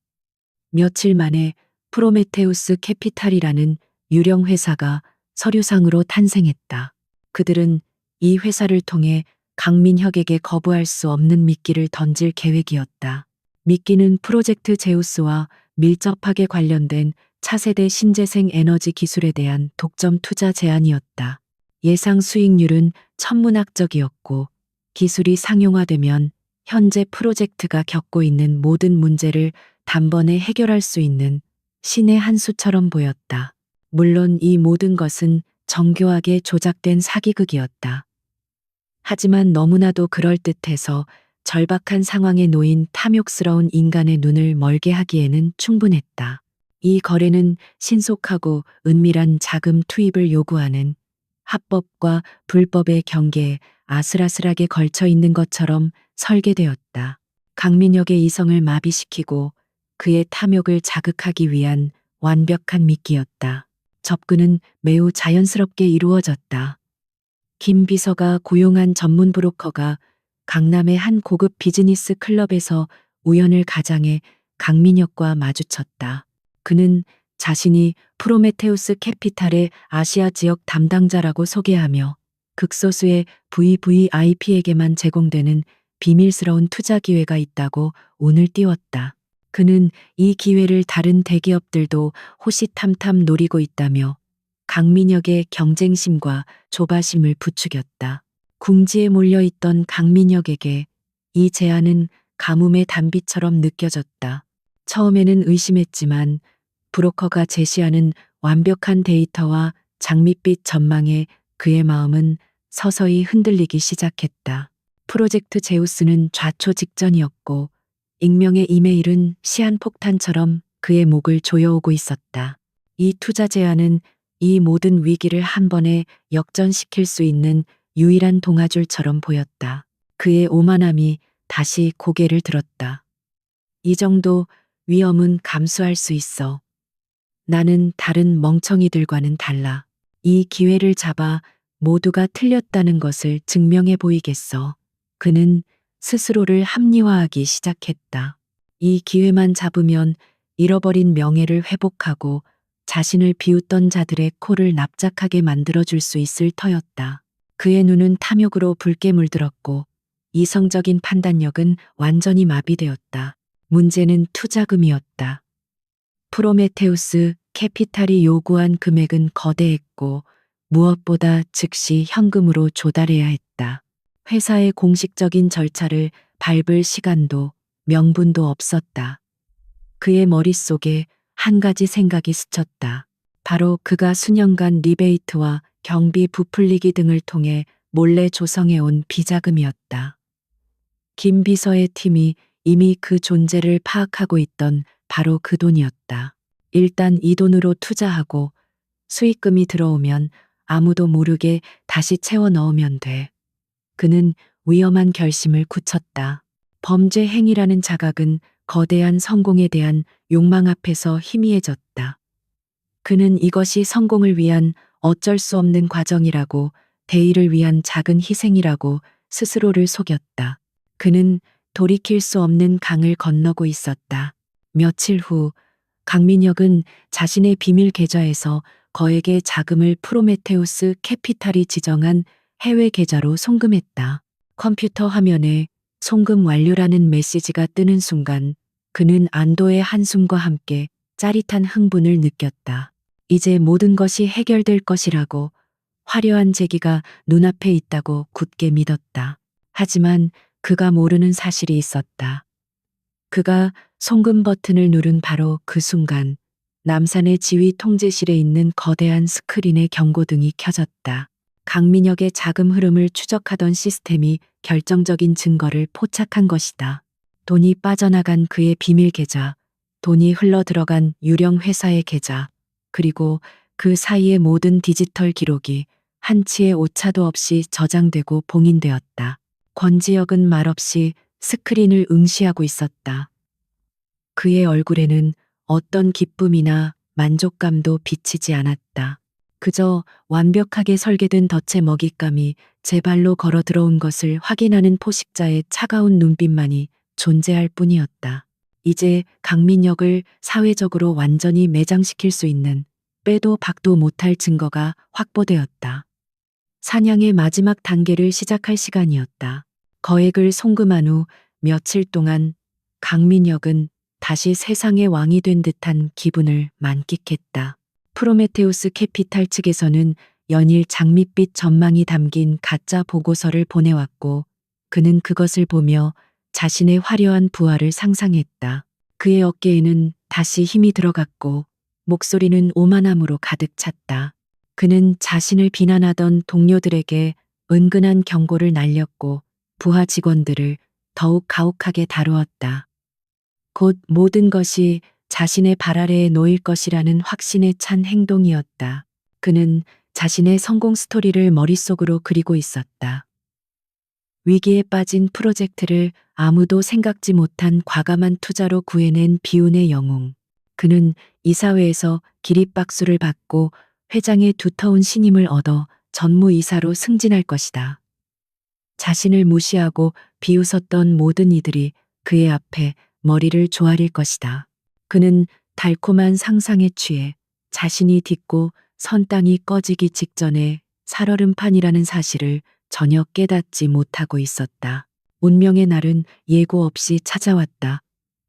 며칠 만에 프로메테우스 캐피탈이라는 유령 회사가 서류상으로 탄생했다. 그들은 이 회사를 통해 강민혁에게 거부할 수 없는 미끼를 던질 계획이었다. 미끼는 프로젝트 제우스와 밀접하게 관련된 차세대 신재생 에너지 기술에 대한 독점 투자 제안이었다. 예상 수익률은 천문학적이었고 기술이 상용화되면 현재 프로젝트가 겪고 있는 모든 문제를 단번에 해결할 수 있는 신의 한 수처럼 보였다. 물론 이 모든 것은 정교하게 조작된 사기극이었다. 하지만 너무나도 그럴듯해서 절박한 상황에 놓인 탐욕스러운 인간의 눈을 멀게 하기에는 충분했다. 이 거래는 신속하고 은밀한 자금 투입을 요구하는 합법과 불법의 경계에 아슬아슬하게 걸쳐 있는 것처럼 설계되었다. 강민혁의 이성을 마비시키고 그의 탐욕을 자극하기 위한 완벽한 미끼였다. 접근은 매우 자연스럽게 이루어졌다. 김 비서가 고용한 전문 브로커가 강남의 한 고급 비즈니스 클럽에서 우연을 가장해 강민혁과 마주쳤다. 그는 자신이 프로메테우스 캐피탈의 아시아 지역 담당자라고 소개하며 극소수의 VVIP에게만 제공되는 비밀스러운 투자 기회가 있다고 운을 띄웠다. 그는 이 기회를 다른 대기업들도 호시탐탐 노리고 있다며 강민혁의 경쟁심과 조바심을 부추겼다. 궁지에 몰려있던 강민혁에게 이 제안은 가뭄의 단비처럼 느껴졌다. 처음에는 의심했지만 브로커가 제시하는 완벽한 데이터와 장밋빛 전망에 그의 마음은 서서히 흔들리기 시작했다. 프로젝트 제우스는 좌초 직전이었고 익명의 이메일은 시한폭탄처럼 그의 목을 조여오고 있었다. 이 투자 제안은 이 모든 위기를 한 번에 역전시킬 수 있는 유일한 동아줄처럼 보였다. 그의 오만함이 다시 고개를 들었다. 이 정도 위험은 감수할 수 있어. 나는 다른 멍청이들과는 달라. 이 기회를 잡아 모두가 틀렸다는 것을 증명해 보이겠어. 그는 스스로를 합리화하기 시작했다. 이 기회만 잡으면 잃어버린 명예를 회복하고 자신을 비웃던 자들의 코를 납작하게 만들어줄 수 있을 터였다. 그의 눈은 탐욕으로 붉게 물들었고 이성적인 판단력은 완전히 마비되었다. 문제는 투자금이었다. 프로메테우스 캐피탈이 요구한 금액은 거대했고 무엇보다 즉시 현금으로 조달해야 했다. 회사의 공식적인 절차를 밟을 시간도 명분도 없었다. 그의 머릿속에 한 가지 생각이 스쳤다. 바로 그가 수년간 리베이트와 경비 부풀리기 등을 통해 몰래 조성해온 비자금이었다. 김 비서의 팀이 이미 그 존재를 파악하고 있던 바로 그 돈이었다. 일단 이 돈으로 투자하고 수익금이 들어오면 아무도 모르게 다시 채워 넣으면 돼. 그는 위험한 결심을 굳혔다. 범죄 행위라는 자각은 거대한 성공에 대한 욕망 앞에서 희미해졌다. 그는 이것이 성공을 위한 어쩔 수 없는 과정이라고, 대의를 위한 작은 희생이라고 스스로를 속였다. 그는 돌이킬 수 없는 강을 건너고 있었다. 며칠 후 강민혁은 자신의 비밀 계좌에서 거액의 자금을 프로메테우스 캐피탈이 지정한 해외 계좌로 송금했다. 컴퓨터 화면에 송금 완료라는 메시지가 뜨는 순간 그는 안도의 한숨과 함께 짜릿한 흥분을 느꼈다. 이제 모든 것이 해결될 것이라고, 화려한 재기가 눈앞에 있다고 굳게 믿었다. 하지만 그가 모르는 사실이 있었다. 그가 송금 버튼을 누른 바로 그 순간 남산의 지휘 통제실에 있는 거대한 스크린의 경고등이 켜졌다. 강민혁의 자금 흐름을 추적하던 시스템이 결정적인 증거를 포착한 것이다. 돈이 빠져나간 그의 비밀 계좌, 돈이 흘러 들어간 유령 회사의 계좌, 그리고 그 사이의 모든 디지털 기록이 한치의 오차도 없이 저장되고 봉인되었다. 권지혁은 말없이 스크린을 응시하고 있었다. 그의 얼굴에는 어떤 기쁨이나 만족감도 비치지 않았다. 그저 완벽하게 설계된 덫의 먹잇감이 제 발로 걸어 들어온 것을 확인하는 포식자의 차가운 눈빛만이 존재할 뿐이었다. 이제 강민혁을 사회적으로 완전히 매장시킬 수 있는, 빼도 박도 못할 증거가 확보되었다. 사냥의 마지막 단계를 시작할 시간이었다. 거액을 송금한 후 며칠 동안 강민혁은 다시 세상의 왕이 된 듯한 기분을 만끽했다. 프로메테우스 캐피탈 측에서는 연일 장밋빛 전망이 담긴 가짜 보고서를 보내왔고 그는 그것을 보며 자신의 화려한 부활을 상상했다. 그의 어깨에는 다시 힘이 들어갔고 목소리는 오만함으로 가득 찼다. 그는 자신을 비난하던 동료들에게 은근한 경고를 날렸고 부하 직원들을 더욱 가혹하게 다루었다. 곧 모든 것이 자신의 발 아래에 놓일 것이라는 확신에 찬 행동이었다. 그는 자신의 성공 스토리를 머릿속으로 그리고 있었다. 위기에 빠진 프로젝트를 아무도 생각지 못한 과감한 투자로 구해낸 비운의 영웅. 그는 이사회에서 기립박수를 받고 회장의 두터운 신임을 얻어 전무이사로 승진할 것이다. 자신을 무시하고 비웃었던 모든 이들이 그의 앞에 머리를 조아릴 것이다. 그는 달콤한 상상에 취해 자신이 딛고 선 땅이 꺼지기 직전에 살얼음판이라는 사실을 전혀 깨닫지 못하고 있었다. 운명의 날은 예고 없이 찾아왔다.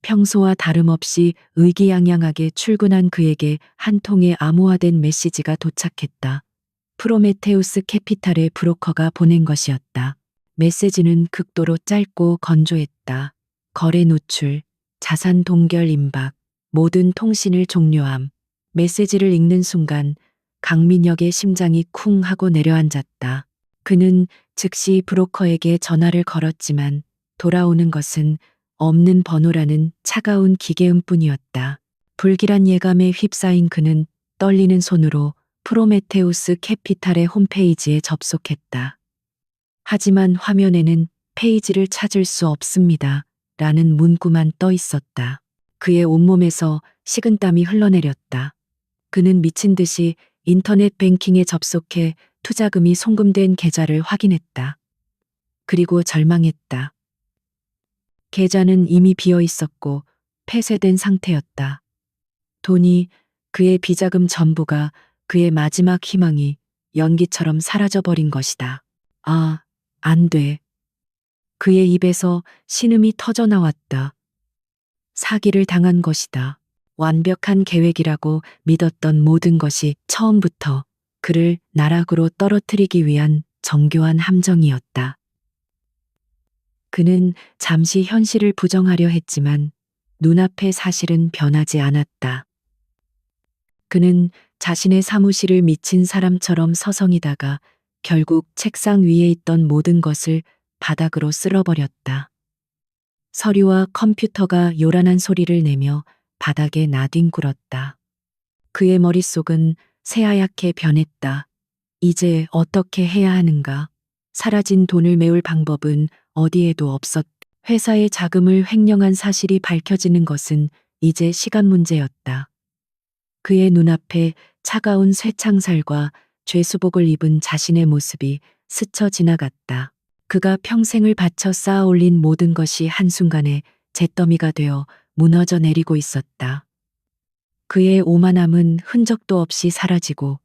평소와 다름없이 의기양양하게 출근한 그에게 한 통의 암호화된 메시지가 도착했다. 프로메테우스 캐피탈의 브로커가 보낸 것이었다. 메시지는 극도로 짧고 건조했다. 거래 노출, 자산 동결 임박, 모든 통신을 종료함. 메시지를 읽는 순간 강민혁의 심장이 쿵 하고 내려앉았다. 그는 즉시 브로커에게 전화를 걸었지만 돌아오는 것은 없는 번호라는 차가운 기계음뿐이었다. 불길한 예감에 휩싸인 그는 떨리는 손으로 프로메테우스 캐피탈의 홈페이지에 접속했다. 하지만 화면에는 페이지를 찾을 수 없습니다. 라는 문구만 떠 있었다. 그의 온몸에서 식은땀이 흘러내렸다. 그는 미친 듯이 인터넷 뱅킹에 접속해 투자금이 송금된 계좌를 확인했다. 그리고 절망했다. 계좌는 이미 비어 있었고 폐쇄된 상태였다. 돈이, 그의 비자금 전부가, 그의 마지막 희망이 연기처럼 사라져버린 것이다. 아, 안 돼. 그의 입에서 신음이 터져 나왔다. 사기를 당한 것이다. 완벽한 계획이라고 믿었던 모든 것이 처음부터 그를 나락으로 떨어뜨리기 위한 정교한 함정이었다. 그는 잠시 현실을 부정하려 했지만 눈앞의 사실은 변하지 않았다. 그는 자신의 사무실을 미친 사람처럼 서성이다가 결국 책상 위에 있던 모든 것을 바닥으로 쓸어버렸다. 서류와 컴퓨터가 요란한 소리를 내며 바닥에 나뒹굴었다. 그의 머릿속은 새하얗게 변했다. 이제 어떻게 해야 하는가? 사라진 돈을 메울 방법은 어디에도 없었다. 회사의 자금을 횡령한 사실이 밝혀지는 것은 이제 시간 문제였다. 그의 눈앞에 차가운 쇠창살과 죄수복을 입은 자신의 모습이 스쳐 지나갔다. 그가 평생을 바쳐 쌓아 올린 모든 것이 한순간에 잿더미가 되어 무너져 내리고 있었다. 그의 오만함은 흔적도 없이 사라지고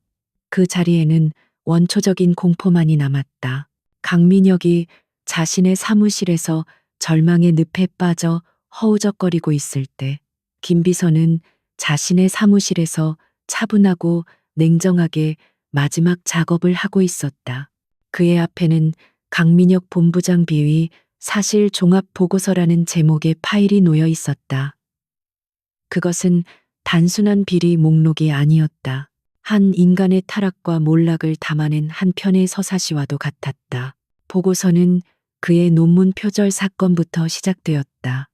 그 자리에는 원초적인 공포만이 남았다. 강민혁이 자신의 사무실에서 절망의 늪에 빠져 허우적거리고 있을 때 김비서는 자신의 사무실에서 차분하고 냉정하게 마지막 작업을 하고 있었다. 그의 앞에는 강민혁 본부장 비위 사실 종합 보고서라는 제목의 파일이 놓여 있었다. 그것은 단순한 비리 목록이 아니었다. 한 인간의 타락과 몰락을 담아낸 한 편의 서사시와도 같았다. 보고서는 그의 논문 표절 사건부터 시작되었다.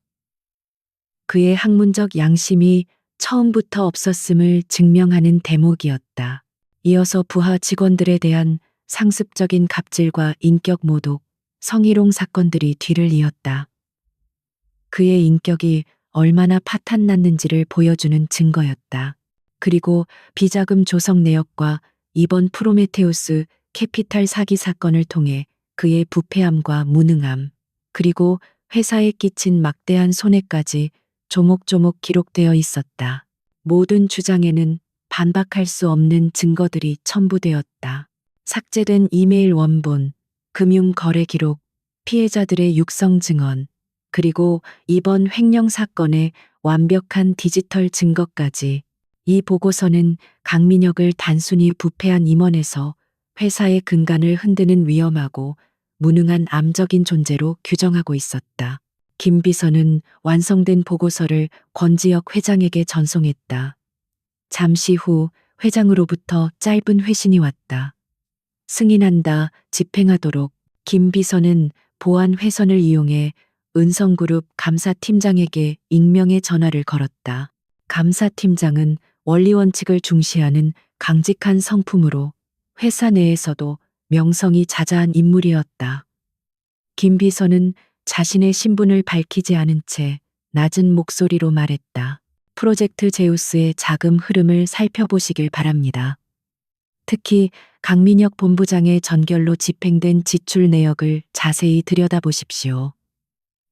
그의 학문적 양심이 처음부터 없었음을 증명하는 대목이었다. 이어서 부하 직원들에 대한 상습적인 갑질과 인격 모독, 성희롱 사건들이 뒤를 이었다. 그의 인격이 얼마나 파탄났는지를 보여주는 증거였다. 그리고 비자금 조성 내역과 이번 프로메테우스 캐피탈 사기 사건을 통해 그의 부패함과 무능함, 그리고 회사에 끼친 막대한 손해까지 조목조목 기록되어 있었다. 모든 주장에는 반박할 수 없는 증거들이 첨부되었다. 삭제된 이메일 원본, 금융 거래 기록, 피해자들의 육성 증언, 그리고 이번 횡령 사건의 완벽한 디지털 증거까지. 이 보고서는 강민혁을 단순히 부패한 임원에서 회사의 근간을 흔드는 위험하고 무능한 암적인 존재로 규정하고 있었다. 김 비서는 완성된 보고서를 권지혁 회장에게 전송했다. 잠시 후 회장으로부터 짧은 회신이 왔다. 승인한다. 집행하도록. 김 비서는 보안 회선을 이용해 은성그룹 감사팀장에게 익명의 전화를 걸었다. 감사팀장은 원리 원칙을 중시하는 강직한 성품으로 회사 내에서도 명성이 자자한 인물이었다. 김 비서는 자신의 신분을 밝히지 않은 채 낮은 목소리로 말했다. 프로젝트 제우스의 자금 흐름을 살펴보시길 바랍니다. 특히 강민혁 본부장의 전결로 집행된 지출 내역을 자세히 들여다보십시오.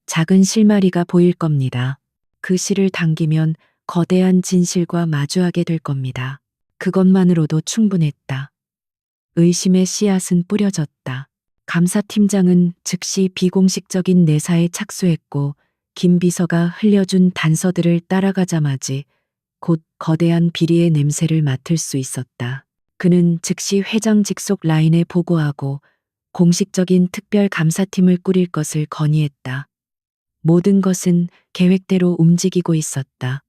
작은 실마리가 보일 겁니다. 그 실을 당기면 거대한 진실과 마주하게 될 겁니다. 그것만으로도 충분했다. 의심의 씨앗은 뿌려졌다. 감사팀장은 즉시 비공식적인 내사에 착수했고 김 비서가 흘려준 단서들을 따라가자마지 곧 거대한 비리의 냄새를 맡을 수 있었다. 그는 즉시 회장 직속 라인에 보고하고 공식적인 특별 감사팀을 꾸릴 것을 건의했다. 모든 것은 계획대로 움직이고 있었다.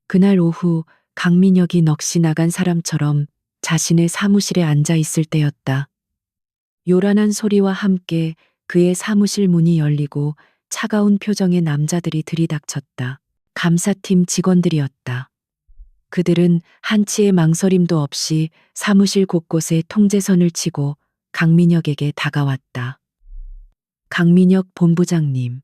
그날 오후 강민혁이 넋이 나간 사람처럼 자신의 사무실에 앉아 있을 때였다. 요란한 소리와 함께 그의 사무실 문이 열리고 차가운 표정의 남자들이 들이닥쳤다. 감사팀 직원들이었다. 그들은 한치의 망설임도 없이 사무실 곳곳에 통제선을 치고 강민혁에게 다가왔다. 강민혁 본부장님.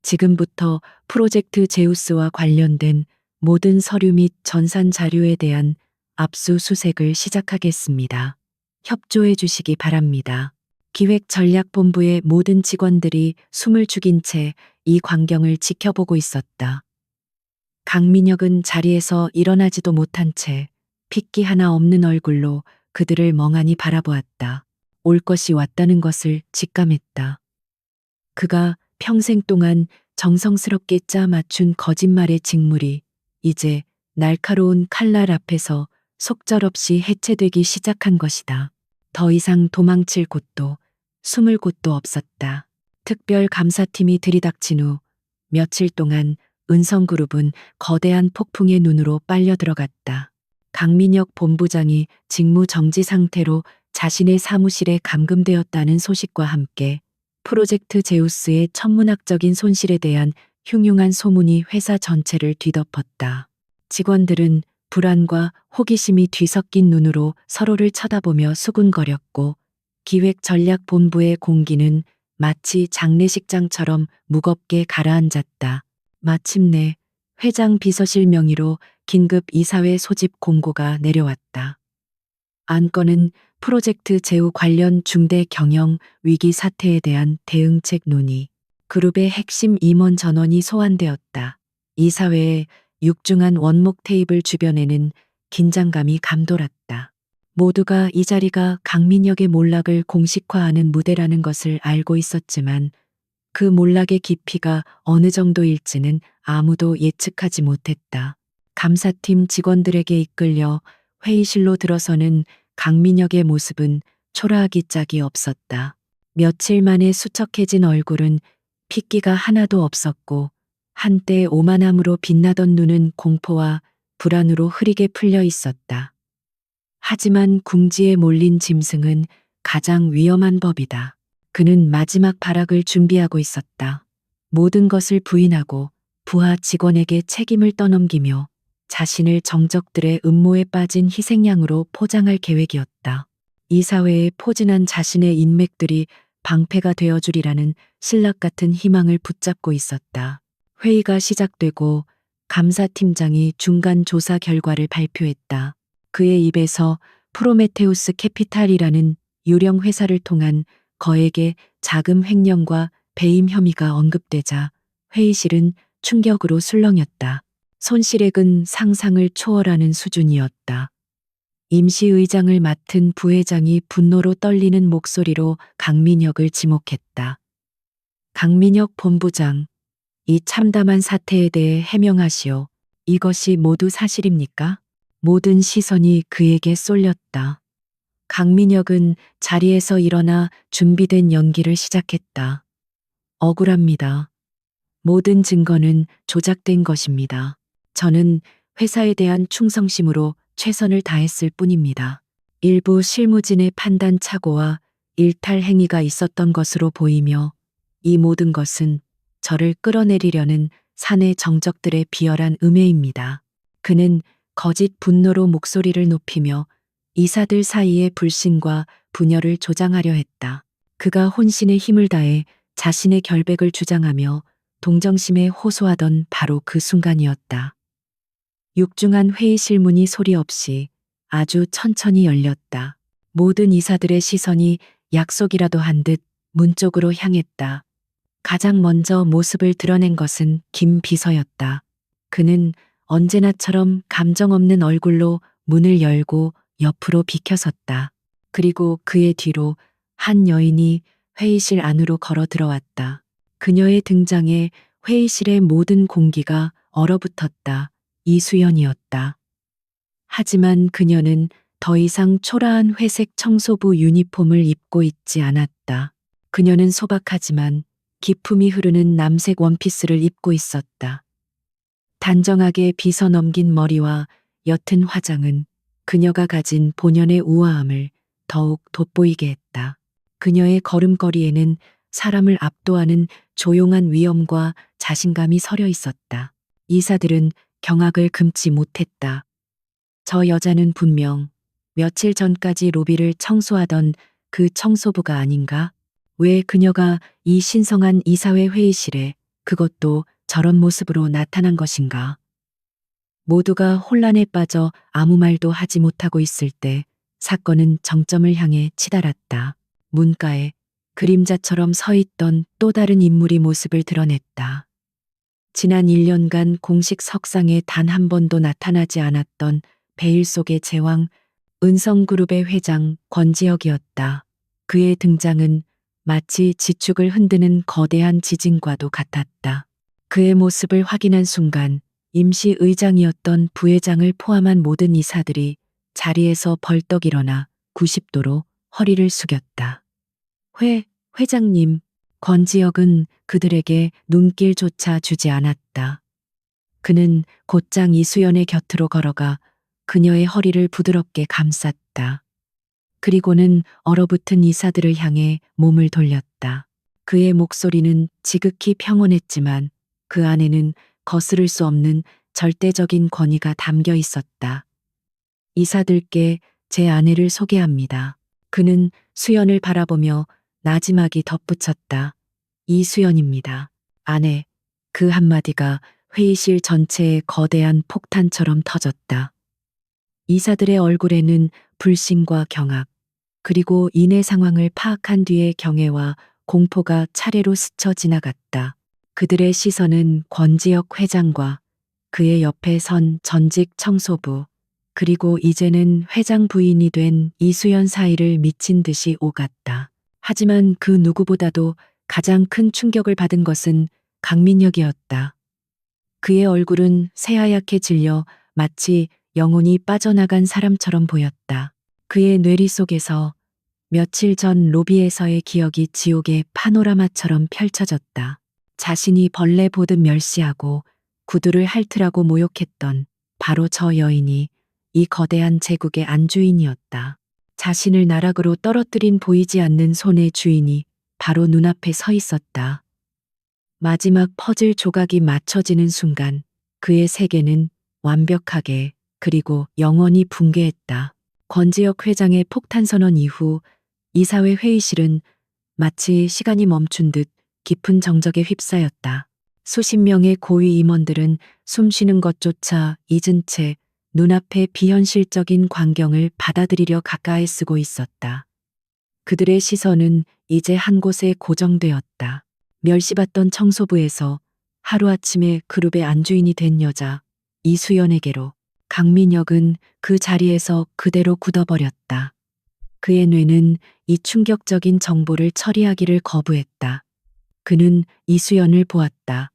지금부터 프로젝트 제우스와 관련된 모든 서류 및 전산 자료에 대한 압수수색을 시작하겠습니다. 협조해 주시기 바랍니다. 기획전략본부의 모든 직원들이 숨을 죽인 채 이 광경을 지켜보고 있었다. 강민혁은 자리에서 일어나지도 못한 채 핏기 하나 없는 얼굴로 그들을 멍하니 바라보았다. 올 것이 왔다는 것을 직감했다. 그가 평생 동안 정성스럽게 짜 맞춘 거짓말의 직물이 이제 날카로운 칼날 앞에서 속절없이 해체되기 시작한 것이다. 더 이상 도망칠 곳도 숨을 곳도 없었다. 특별 감사팀이 들이닥친 후 며칠 동안 은성그룹은 거대한 폭풍의 눈으로 빨려 들어갔다. 강민혁 본부장이 직무 정지 상태로 자신의 사무실에 감금되었다는 소식과 함께 프로젝트 제우스의 천문학적인 손실에 대한 흉흉한 소문이 회사 전체를 뒤덮었다. 직원들은 불안과 호기심이 뒤섞인 눈으로 서로를 쳐다보며 수군거렸고 기획전략본부의 공기는 마치 장례식장처럼 무겁게 가라앉았다. 마침내 회장 비서실 명의로 긴급 이사회 소집 공고가 내려왔다. 안건은 프로젝트 제휴 관련 중대 경영 위기 사태에 대한 대응책 논의. 그룹의 핵심 임원 전원이 소환되었다. 이사회의 육중한 원목 테이블 주변에는 긴장감이 감돌았다. 모두가 이 자리가 강민혁의 몰락을 공식화하는 무대라는 것을 알고 있었지만 그 몰락의 깊이가 어느 정도일지는 아무도 예측하지 못했다. 감사팀 직원들에게 이끌려 회의실로 들어서는 강민혁의 모습은 초라하기 짝이 없었다. 며칠 만에 수척해진 얼굴은 핏기가 하나도 없었고 한때 오만함으로 빛나던 눈은 공포와 불안으로 흐리게 풀려 있었다. 하지만 궁지에 몰린 짐승은 가장 위험한 법이다. 그는 마지막 발악을 준비하고 있었다. 모든 것을 부인하고 부하 직원에게 책임을 떠넘기며 자신을 정적들의 음모에 빠진 희생양으로 포장할 계획이었다. 이사회에 포진한 자신의 인맥들이 방패가 되어주리라는 신락 같은 희망을 붙잡고 있었다. 회의가 시작되고 감사팀장이 중간 조사 결과를 발표했다. 그의 입에서 프로메테우스 캐피탈이라는 유령 회사를 통한 거액의 자금 횡령과 배임 혐의가 언급되자 회의실은 충격으로 술렁였다. 손실액은 상상을 초월하는 수준이었다. 임시의장을 맡은 부회장이 분노로 떨리는 목소리로 강민혁을 지목했다. 강민혁 본부장, 이 참담한 사태에 대해 해명하시오. 이것이 모두 사실입니까? 모든 시선이 그에게 쏠렸다. 강민혁은 자리에서 일어나 준비된 연기를 시작했다. 억울합니다. 모든 증거는 조작된 것입니다. 저는 회사에 대한 충성심으로 최선을 다했을 뿐입니다. 일부 실무진의 판단 착오와 일탈 행위가 있었던 것으로 보이며 이 모든 것은 저를 끌어내리려는 사내 정적들의 비열한 음해입니다. 그는 거짓 분노로 목소리를 높이며 이사들 사이의 불신과 분열을 조장하려 했다. 그가 혼신의 힘을 다해 자신의 결백을 주장하며 동정심에 호소하던 바로 그 순간이었다. 육중한 회의실 문이 소리 없이 아주 천천히 열렸다. 모든 이사들의 시선이 약속이라도 한 듯 문 쪽으로 향했다. 가장 먼저 모습을 드러낸 것은 김 비서였다. 그는 언제나처럼 감정 없는 얼굴로 문을 열고 옆으로 비켜섰다. 그리고 그의 뒤로 한 여인이 회의실 안으로 걸어 들어왔다. 그녀의 등장에 회의실의 모든 공기가 얼어붙었다. 이수연이었다. 하지만 그녀는 더 이상 초라한 회색 청소부 유니폼을 입고 있지 않았다. 그녀는 소박하지만 기품이 흐르는 남색 원피스를 입고 있었다. 단정하게 빗어 넘긴 머리와 옅은 화장은 그녀가 가진 본연의 우아함을 더욱 돋보이게 했다. 그녀의 걸음걸이에는 사람을 압도하는 조용한 위엄과 자신감이 서려 있었다. 이사들은 경악을 금치 못했다. 저 여자는 분명 며칠 전까지 로비를 청소하던 그 청소부가 아닌가? 왜 그녀가 이 신성한 이사회 회의실에 그것도 저런 모습으로 나타난 것인가? 모두가 혼란에 빠져 아무 말도 하지 못하고 있을 때 사건은 정점을 향해 치달았다. 문가에 그림자처럼 서 있던 또 다른 인물이 모습을 드러냈다. 지난 1년간 공식 석상에 단 한 번도 나타나지 않았던 베일 속의 제왕, 은성그룹의 회장 권지혁이었다. 그의 등장은 마치 지축을 흔드는 거대한 지진과도 같았다. 그의 모습을 확인한 순간 임시 의장이었던 부회장을 포함한 모든 이사들이 자리에서 벌떡 일어나 90도로 허리를 숙였다. 회장님, 권지혁은 그들에게 눈길조차 주지 않았다. 그는 곧장 이수연의 곁으로 걸어가 그녀의 허리를 부드럽게 감쌌다. 그리고는 얼어붙은 이사들을 향해 몸을 돌렸다. 그의 목소리는 지극히 평온했지만 그 안에는 거스를 수 없는 절대적인 권위가 담겨 있었다. 이사들께 제 아내를 소개합니다. 그는 수연을 바라보며 나지막이 덧붙였다. 이수연입니다. 아내. 그 한마디가 회의실 전체에 거대한 폭탄처럼 터졌다. 이사들의 얼굴에는 불신과 경악, 그리고 이내 상황을 파악한 뒤의 경애와 공포가 차례로 스쳐 지나갔다. 그들의 시선은 권지혁 회장과 그의 옆에 선 전직 청소부, 그리고 이제는 회장 부인이 된 이수연 사이를 미친 듯이 오갔다. 하지만 그 누구보다도 가장 큰 충격을 받은 것은 강민혁이었다. 그의 얼굴은 새하얗게 질려 마치 영혼이 빠져나간 사람처럼 보였다. 그의 뇌리 속에서 며칠 전 로비에서의 기억이 지옥의 파노라마처럼 펼쳐졌다. 자신이 벌레 보듯 멸시하고 구두를 핥으라고 모욕했던 바로 저 여인이 이 거대한 제국의 안주인이었다. 자신을 나락으로 떨어뜨린 보이지 않는 손의 주인이 바로 눈앞에 서 있었다. 마지막 퍼즐 조각이 맞춰지는 순간 그의 세계는 완벽하게 그리고 영원히 붕괴했다. 권지혁 회장의 폭탄 선언 이후 이사회 회의실은 마치 시간이 멈춘 듯 깊은 정적에 휩싸였다. 수십 명의 고위 임원들은 숨쉬는 것조차 잊은 채 눈앞의 비현실적인 광경을 받아들이려 가까이 쓰고 있었다. 그들의 시선은 이제 한 곳에 고정되었다. 멸시받던 청소부에서 하루아침에 그룹의 안주인이 된 여자 이수연에게로. 강민혁은 그 자리에서 그대로 굳어버렸다. 그의 뇌는 이 충격적인 정보를 처리하기를 거부했다. 그는 이수연을 보았다.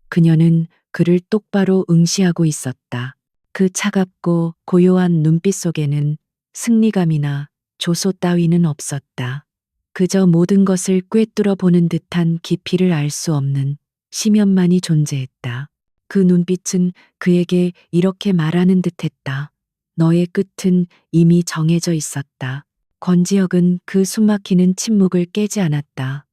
그녀는 그를 똑바로 응시하고 있었다. 그 차갑고 고요한 눈빛 속에는 승리감이나 조소 따위는 없었다. 그저 모든 것을 꿰뚫어 보는 듯한 깊이를 알 수 없는 심연만이 존재했다. 그 눈빛은 그에게 이렇게 말하는 듯했다. 너의 끝은 이미 정해져 있었다. 권지혁은 그 숨막히는 침묵을 깨지 않았다.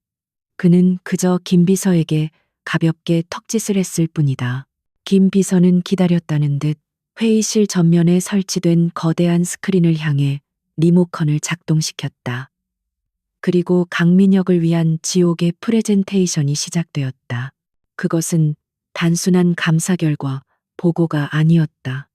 그는 그저 김 비서에게 가볍게 턱짓을 했을 뿐이다. 김 비서는 기다렸다는 듯 회의실 전면에 설치된 거대한 스크린을 향해 리모컨을 작동시켰다. 그리고 강민혁을 위한 지옥의 프레젠테이션이 시작되었다. 그것은 단순한 감사 결과 보고가 아니었다.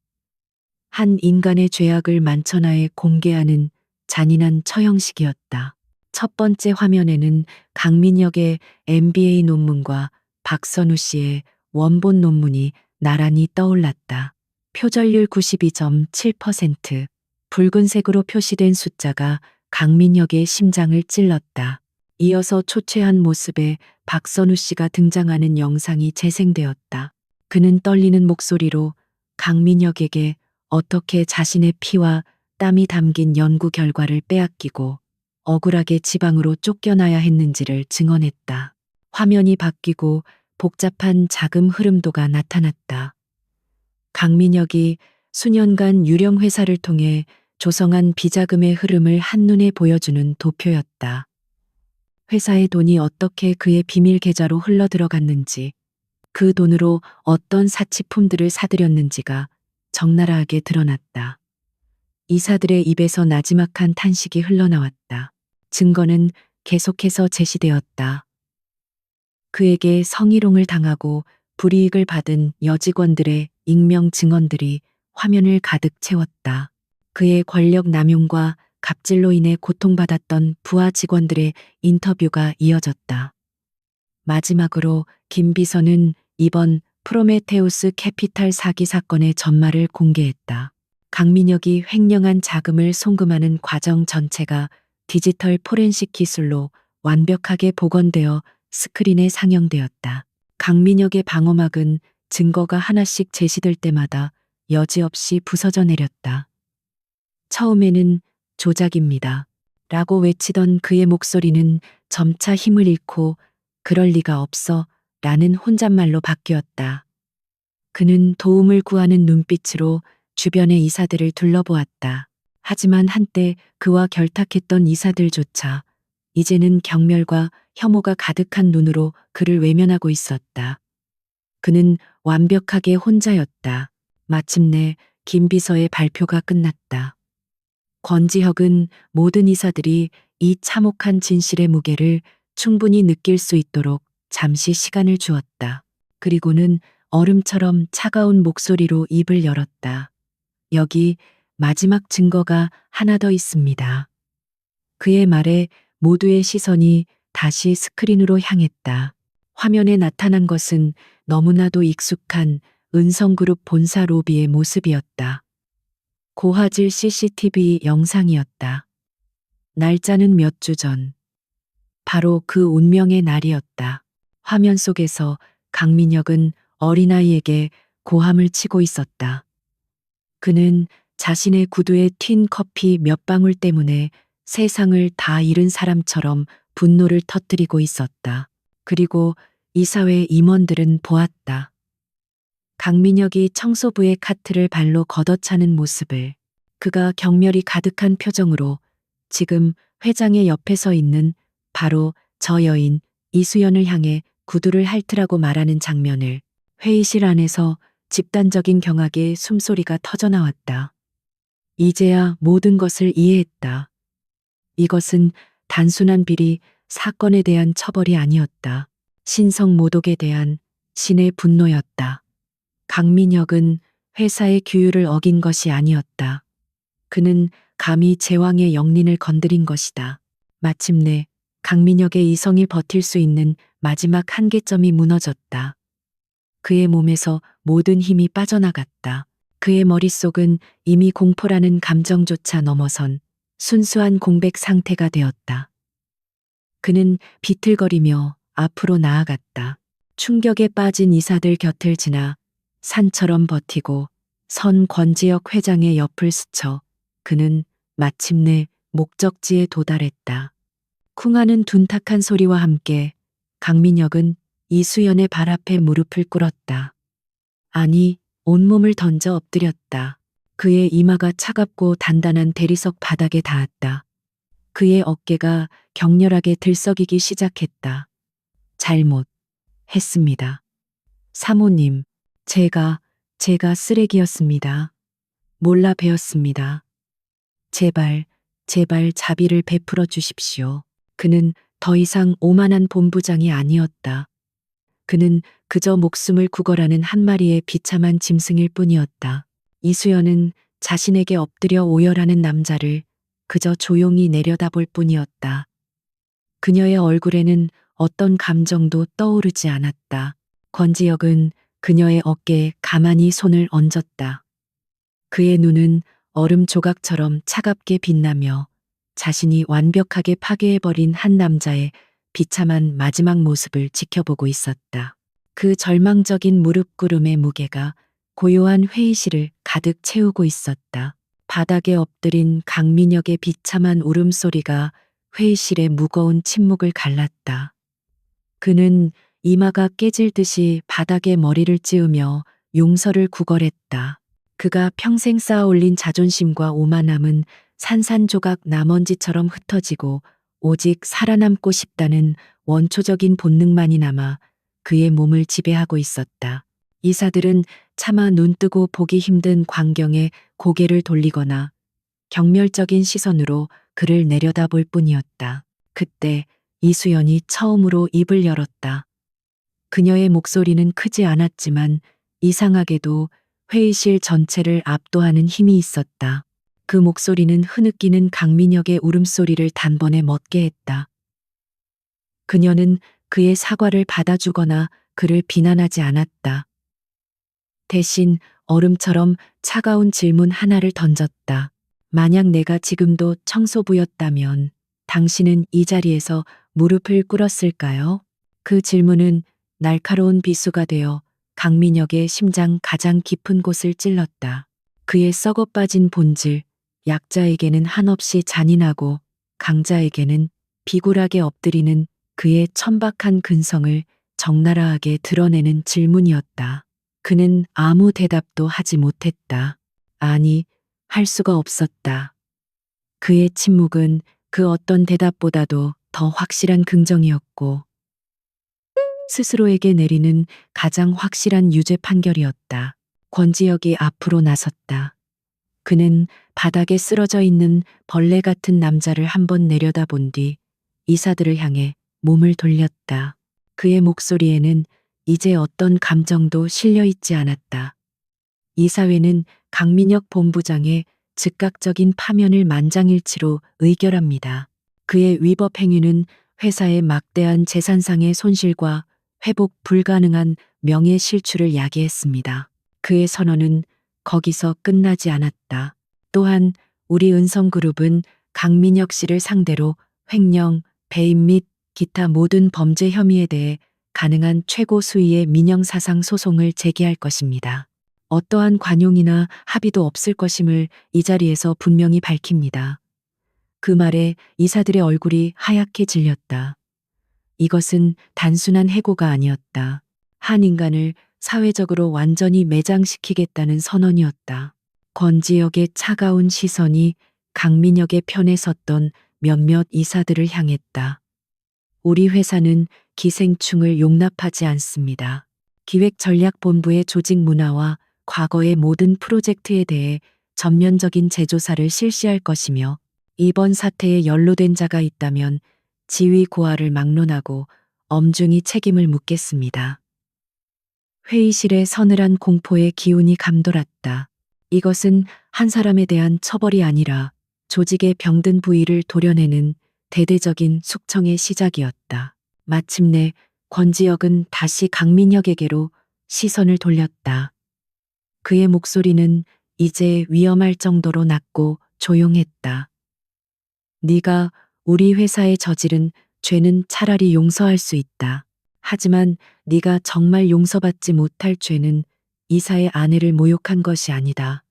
한 인간의 죄악을 만천하에 공개하는 잔인한 처형식이었다. 첫 번째 화면에는 강민혁의 MBA 논문과 박선우 씨의 원본 논문이 나란히 떠올랐다. 표절률 92.7%, 붉은색으로 표시된 숫자가 강민혁의 심장을 찔렀다. 이어서 초췌한 모습의 박선우 씨가 등장하는 영상이 재생되었다. 그는 떨리는 목소리로 강민혁에게 어떻게 자신의 피와 땀이 담긴 연구 결과를 빼앗기고 억울하게 지방으로 쫓겨나야 했는지를 증언했다. 화면이 바뀌고 복잡한 자금 흐름도가 나타났다. 강민혁이 수년간 유령 회사를 통해 조성한 비자금의 흐름을 한눈에 보여주는 도표였다. 회사의 돈이 어떻게 그의 비밀 계좌로 흘러들어갔는지, 그 돈으로 어떤 사치품들을 사들였는지가 적나라하게 드러났다. 이사들의 입에서 나지막한 탄식이 흘러나왔다. 증거는 계속해서 제시되었다. 그에게 성희롱을 당하고 불이익을 받은 여직원들의 익명 증언들이 화면을 가득 채웠다. 그의 권력 남용과 갑질로 인해 고통받았던 부하 직원들의 인터뷰가 이어졌다. 마지막으로 김 비서는 이번 프로메테우스 캐피탈 사기 사건의 전말을 공개했다. 강민혁이 횡령한 자금을 송금하는 과정 전체가 디지털 포렌식 기술로 완벽하게 복원되어 스크린에 상영되었다. 강민혁의 방어막은 증거가 하나씩 제시될 때마다 여지없이 부서져 내렸다. 처음에는 조작입니다. 라고 외치던 그의 목소리는 점차 힘을 잃고 그럴 리가 없어 라는 혼잣말로 바뀌었다. 그는 도움을 구하는 눈빛으로 주변의 이사들을 둘러보았다. 하지만 한때 그와 결탁했던 이사들조차 이제는 경멸과 혐오가 가득한 눈으로 그를 외면하고 있었다. 그는 완벽하게 혼자였다. 마침내 김 비서의 발표가 끝났다. 권지혁은 모든 이사들이 이 참혹한 진실의 무게를 충분히 느낄 수 있도록 잠시 시간을 주었다. 그리고는 얼음처럼 차가운 목소리로 입을 열었다. 여기 마지막 증거가 하나 더 있습니다. 그의 말에 모두의 시선이 다시 스크린으로 향했다. 화면에 나타난 것은 너무나도 익숙한 은성그룹 본사 로비의 모습이었다. 고화질 CCTV 영상이었다. 날짜는 몇 주 전. 바로 그 운명의 날이었다. 화면 속에서 강민혁은 어린아이에게 고함을 치고 있었다. 그는 자신의 구두에 튄 커피 몇 방울 때문에 세상을 다 잃은 사람처럼 분노를 터뜨리고 있었다. 그리고 이사회 임원들은 보았다. 강민혁이 청소부의 카트를 발로 걷어차는 모습을. 그가 경멸이 가득한 표정으로 지금 회장의 옆에 서 있는 바로 저 여인 이수연을 향해 구두를 핥으라고 말하는 장면을. 회의실 안에서 집단적인 경악의 숨소리가 터져나왔다. 이제야 모든 것을 이해했다. 이것은 단순한 비리 사건에 대한 처벌이 아니었다. 신성 모독에 대한 신의 분노였다. 강민혁은 회사의 규율을 어긴 것이 아니었다. 그는 감히 제왕의 영린을 건드린 것이다. 마침내 강민혁의 이성이 버틸 수 있는 마지막 한계점이 무너졌다. 그의 몸에서 모든 힘이 빠져나갔다. 그의 머릿속은 이미 공포라는 감정조차 넘어선 순수한 공백 상태가 되었다. 그는 비틀거리며 앞으로 나아갔다. 충격에 빠진 이사들 곁을 지나 산처럼 버티고 선 권지혁 회장의 옆을 스쳐 그는 마침내 목적지에 도달했다. 쿵하는 둔탁한 소리와 함께 강민혁은 이수연의 발 앞에 무릎을 꿇었다. 아니, 온몸을 던져 엎드렸다. 그의 이마가 차갑고 단단한 대리석 바닥에 닿았다. 그의 어깨가 격렬하게 들썩이기 시작했다. 잘못 했습니다. 사모님, 제가 쓰레기였습니다. 몰라 배웠습니다. 제발 자비를 베풀어 주십시오. 그는 더 이상 오만한 본부장이 아니었다. 그는 그저 목숨을 구걸하는 한 마리의 비참한 짐승일 뿐이었다. 이수연은 자신에게 엎드려 오열하는 남자를 그저 조용히 내려다볼 뿐이었다. 그녀의 얼굴에는 어떤 감정도 떠오르지 않았다. 권지혁은 그녀의 어깨에 가만히 손을 얹었다. 그의 눈은 얼음 조각처럼 차갑게 빛나며 자신이 완벽하게 파괴해버린 한 남자의 비참한 마지막 모습을 지켜보고 있었다. 그 절망적인 무릎꿇음의 무게가 고요한 회의실을 가득 채우고 있었다. 바닥에 엎드린 강민혁의 비참한 울음소리가 회의실의 무거운 침묵을 갈랐다. 그는 이마가 깨질 듯이 바닥에 머리를 찌우며 용서를 구걸했다. 그가 평생 쌓아올린 자존심과 오만함은 산산조각 나먼지처럼 흩어지고 오직 살아남고 싶다는 원초적인 본능만이 남아 그의 몸을 지배하고 있었다. 이사들은 차마 눈뜨고 보기 힘든 광경에 고개를 돌리거나 경멸적인 시선으로 그를 내려다볼 뿐이었다. 그때 이수연이 처음으로 입을 열었다. 그녀의 목소리는 크지 않았지만 이상하게도 회의실 전체를 압도하는 힘이 있었다. 그 목소리는 흐느끼는 강민혁의 울음소리를 단번에 멎게 했다. 그녀는 그의 사과를 받아주거나 그를 비난하지 않았다. 대신 얼음처럼 차가운 질문 하나를 던졌다. 만약 내가 지금도 청소부였다면 당신은 이 자리에서 무릎을 꿇었을까요? 그 질문은 날카로운 비수가 되어 강민혁의 심장 가장 깊은 곳을 찔렀다. 그의 썩어 빠진 본질, 약자에게는 한없이 잔인하고 강자에게는 비굴하게 엎드리는 그의 천박한 근성을 적나라하게 드러내는 질문이었다. 그는 아무 대답도 하지 못했다. 아니, 할 수가 없었다. 그의 침묵은 그 어떤 대답보다도 더 확실한 긍정이었고 스스로에게 내리는 가장 확실한 유죄 판결이었다. 권지혁이 앞으로 나섰다. 그는 바닥에 쓰러져 있는 벌레 같은 남자를 한번 내려다본 뒤 이사들을 향해 몸을 돌렸다. 그의 목소리에는 이제 어떤 감정도 실려 있지 않았다. 이사회는 강민혁 본부장의 즉각적인 파면을 만장일치로 의결합니다. 그의 위법 행위는 회사의 막대한 재산상의 손실과 회복 불가능한 명예 실추를 야기했습니다. 그의 선언은 거기서 끝나지 않았다. 또한 우리 은성그룹은 강민혁 씨를 상대로 횡령, 배임 및 기타 모든 범죄 혐의에 대해 가능한 최고 수위의 민형사상 소송을 제기할 것입니다. 어떠한 관용이나 합의도 없을 것임을 이 자리에서 분명히 밝힙니다. 그 말에 이사들의 얼굴이 하얗게 질렸다. 이것은 단순한 해고가 아니었다. 한 인간을 사회적으로 완전히 매장시키겠다는 선언이었다. 권지혁의 차가운 시선이 강민혁의 편에 섰던 몇몇 이사들을 향했다. 우리 회사는 기생충을 용납하지 않습니다. 기획전략본부의 조직 문화와 과거의 모든 프로젝트에 대해 전면적인 재조사를 실시할 것이며 이번 사태에 연루된 자가 있다면 지위 고하를 막론하고 엄중히 책임을 묻겠습니다. 회의실에 서늘한 공포의 기운이 감돌았다. 이것은 한 사람에 대한 처벌이 아니라 조직의 병든 부위를 도려내는 대대적인 숙청의 시작이었다. 마침내 권지혁은 다시 강민혁에게로 시선을 돌렸다. 그의 목소리는 이제 위험할 정도로 낮고 조용했다. 네가 우리 회사에 저지른 죄는 차라리 용서할 수 있다. 하지만 네가 정말 용서받지 못할 죄는 이사의 아내를 모욕한 것이 아니다.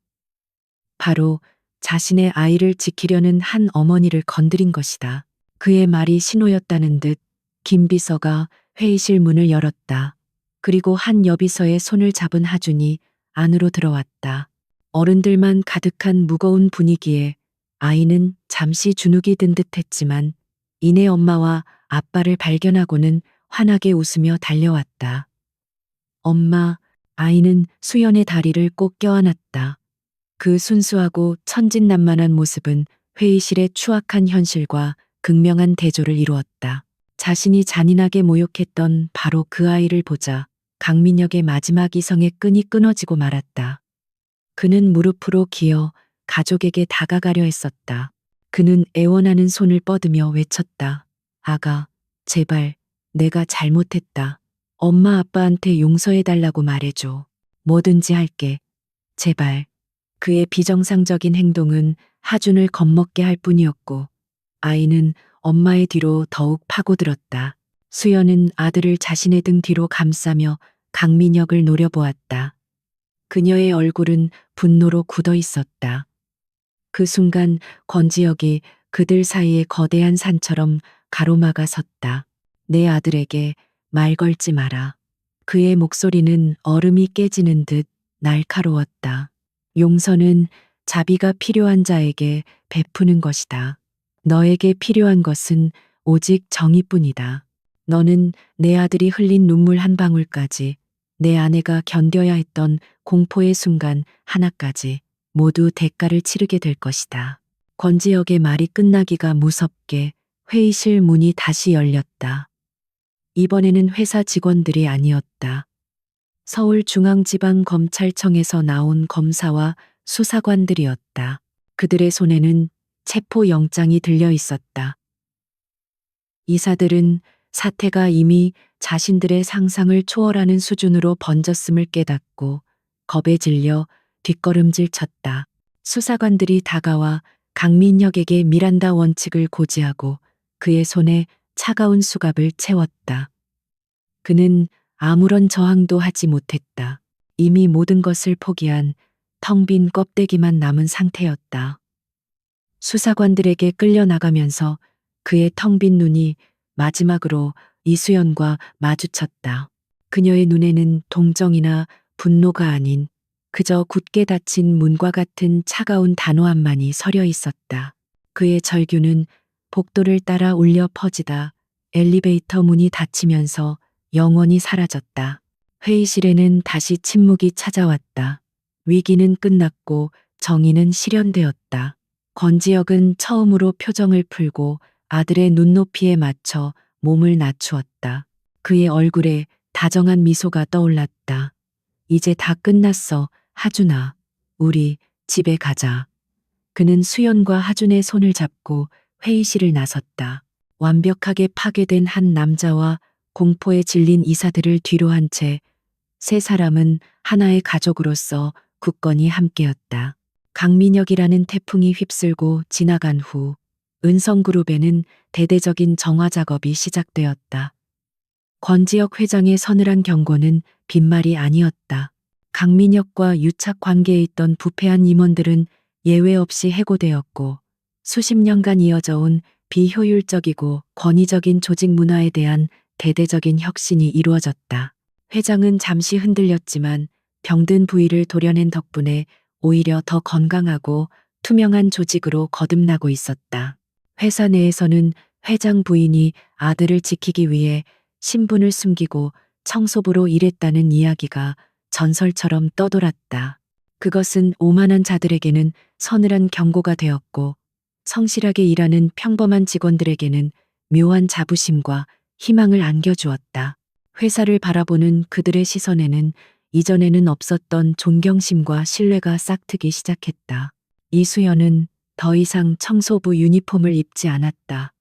바로 자신의 아이를 지키려는 한 어머니를 건드린 것이다. 그의 말이 신호였다는 듯 김 비서가 회의실 문을 열었다. 그리고 한 여비서의 손을 잡은 하준이 안으로 들어왔다. 어른들만 가득한 무거운 분위기에 아이는 잠시 주눅이 든 듯했지만 이내 엄마와 아빠를 발견하고는 환하게 웃으며 달려왔다. 엄마, 아이는 수연의 다리를 꼭 껴안았다. 그 순수하고 천진난만한 모습은 회의실의 추악한 현실과 극명한 대조를 이루었다. 자신이 잔인하게 모욕했던 바로 그 아이를 보자 강민혁의 마지막 이성의 끈이 끊어지고 말았다. 그는 무릎으로 기어 가족에게 다가가려 했었다. 그는 애원하는 손을 뻗으며 외쳤다. 아가, 제발, 내가 잘못했다. 엄마 아빠한테 용서해달라고 말해줘. 뭐든지 할게. 제발. 그의 비정상적인 행동은 하준을 겁먹게 할 뿐이었고 아이는 엄마의 뒤로 더욱 파고들었다. 수연은 아들을 자신의 등 뒤로 감싸며 강민혁을 노려보았다. 그녀의 얼굴은 분노로 굳어 있었다. 그 순간 권지혁이 그들 사이에 거대한 산처럼 가로막아 섰다. 내 아들에게 말 걸지 마라. 그의 목소리는 얼음이 깨지는 듯 날카로웠다. 용서는 자비가 필요한 자에게 베푸는 것이다. 너에게 필요한 것은 오직 정의뿐이다. 너는 내 아들이 흘린 눈물 한 방울까지, 내 아내가 견뎌야 했던 공포의 순간 하나까지 모두 대가를 치르게 될 것이다. 권지혁의 말이 끝나기가 무섭게 회의실 문이 다시 열렸다. 이번에는 회사 직원들이 아니었다. 서울중앙지방검찰청에서 나온 검사와 수사관들이었다. 그들의 손에는 체포영장이 들려 있었다. 이사들은 사태가 이미 자신들의 상상을 초월하는 수준으로 번졌음을 깨닫고 겁에 질려 뒷걸음질 쳤다. 수사관들이 다가와 강민혁에게 미란다 원칙을 고지하고 그의 손에 차가운 수갑을 채웠다. 그는 아무런 저항도 하지 못했다. 이미 모든 것을 포기한 텅 빈 껍데기만 남은 상태였다. 수사관들에게 끌려나가면서 그의 텅 빈 눈이 마지막으로 이수연과 마주쳤다. 그녀의 눈에는 동정이나 분노가 아닌 그저 굳게 닫힌 문과 같은 차가운 단호함만이 서려 있었다. 그의 절규는 복도를 따라 울려 퍼지다 엘리베이터 문이 닫히면서 영원히 사라졌다. 회의실에는 다시 침묵이 찾아왔다. 위기는 끝났고 정의는 실현되었다. 권지혁은 처음으로 표정을 풀고 아들의 눈높이에 맞춰 몸을 낮추었다. 그의 얼굴에 다정한 미소가 떠올랐다. 이제 다 끝났어, 하준아. 우리 집에 가자. 그는 수연과 하준의 손을 잡고 회의실을 나섰다. 완벽하게 파괴된 한 남자와 공포에 질린 이사들을 뒤로 한 채 세 사람은 하나의 가족으로서 굳건히 함께였다. 강민혁이라는 태풍이 휩쓸고 지나간 후 은성그룹에는 대대적인 정화 작업이 시작되었다. 권지혁 회장의 서늘한 경고는 빈말이 아니었다. 강민혁과 유착 관계에 있던 부패한 임원들은 예외 없이 해고되었고 수십 년간 이어져 온 비효율적이고 권위적인 조직 문화에 대한 대대적인 혁신이 이루어졌다. 회장은 잠시 흔들렸지만 병든 부위를 도려낸 덕분에 오히려 더 건강하고 투명한 조직으로 거듭나고 있었다. 회사 내에서는 회장 부인이 아들을 지키기 위해 신분을 숨기고 청소부로 일했다는 이야기가 전설처럼 떠돌았다. 그것은 오만한 자들에게는 서늘한 경고가 되었고 성실하게 일하는 평범한 직원들에게는 묘한 자부심과 희망을 안겨주었다. 회사를 바라보는 그들의 시선에는 이전에는 없었던 존경심과 신뢰가 싹트기 시작했다. 이수연은 더 이상 청소부 유니폼을 입지 않았다.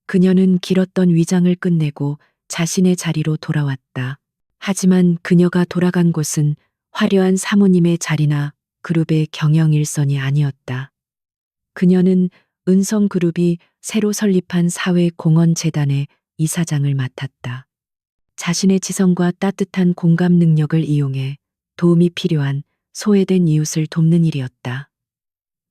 그녀는 길었던 위장을 끝내고 자신의 자리로 돌아왔다. 하지만 그녀가 돌아간 곳은 화려한 사모님의 자리나 그룹의 경영 일선이 아니었다. 그녀는 은성그룹이 새로 설립한 사회공헌재단의 이사장을 맡았다. 자신의 지성과 따뜻한 공감 능력을 이용해 도움이 필요한 소외된 이웃을 돕는 일이었다.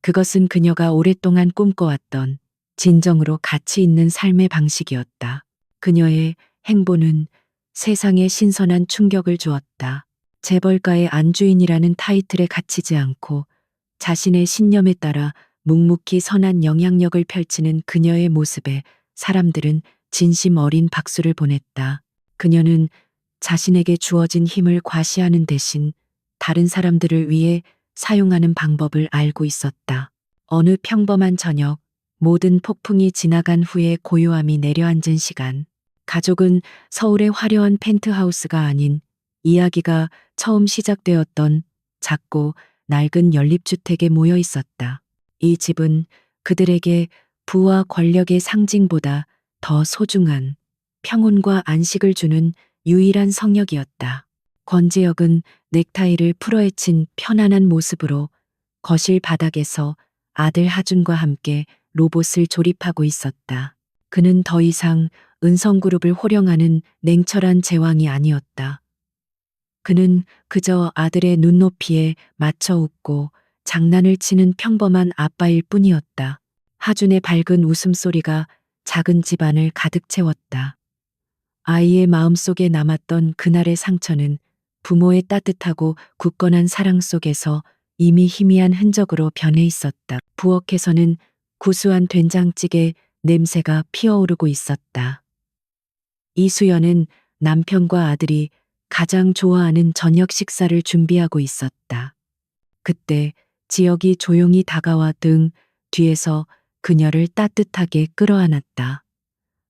그것은 그녀가 오랫동안 꿈꿔왔던 진정으로 가치 있는 삶의 방식이었다. 그녀의 행보는 세상에 신선한 충격을 주었다. 재벌가의 안주인이라는 타이틀에 갇히지 않고 자신의 신념에 따라 묵묵히 선한 영향력을 펼치는 그녀의 모습에 사람들은 진심 어린 박수를 보냈다. 그녀는 자신에게 주어진 힘을 과시하는 대신 다른 사람들을 위해 사용하는 방법을 알고 있었다. 어느 평범한 저녁, 모든 폭풍이 지나간 후에 고요함이 내려앉은 시간. 가족은 서울의 화려한 펜트하우스가 아닌 이야기가 처음 시작되었던 작고 낡은 연립주택에 모여 있었다. 이 집은 그들에게 부와 권력의 상징보다 더 소중한 평온과 안식을 주는 유일한 성역이었다. 권지혁은 넥타이를 풀어헤친 편안한 모습으로 거실 바닥에서 아들 하준과 함께 로봇을 조립하고 있었다. 그는 더 이상 은성그룹을 호령하는 냉철한 제왕이 아니었다. 그는 그저 아들의 눈높이에 맞춰 웃고 장난을 치는 평범한 아빠일 뿐이었다. 하준의 밝은 웃음소리가 작은 집안을 가득 채웠다. 아이의 마음속에 남았던 그날의 상처는 부모의 따뜻하고 굳건한 사랑 속에서 이미 희미한 흔적으로 변해 있었다. 부엌에서는 구수한 된장찌개 냄새가 피어오르고 있었다. 이수연은 남편과 아들이 가장 좋아하는 저녁 식사를 준비하고 있었다. 그때 지혁이 조용히 다가와 등 뒤에서 그녀를 따뜻하게 끌어안았다.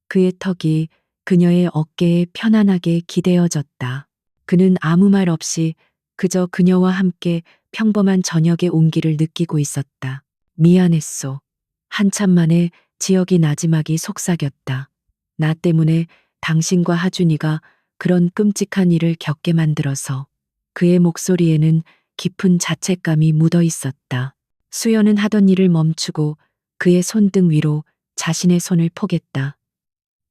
그의 턱이 그녀의 어깨에 편안하게 기대어졌다. 그는 아무 말 없이 그저 그녀와 함께 평범한 저녁의 온기를 느끼고 있었다. 미안했소. 한참 만에 지혁이 나지막이 속삭였다. 나 때문에 당신과 하준이가 그런 끔찍한 일을 겪게 만들어서. 그의 목소리에는 깊은 자책감이 묻어 있었다. 수연은 하던 일을 멈추고 그의 손등 위로 자신의 손을 포겠다.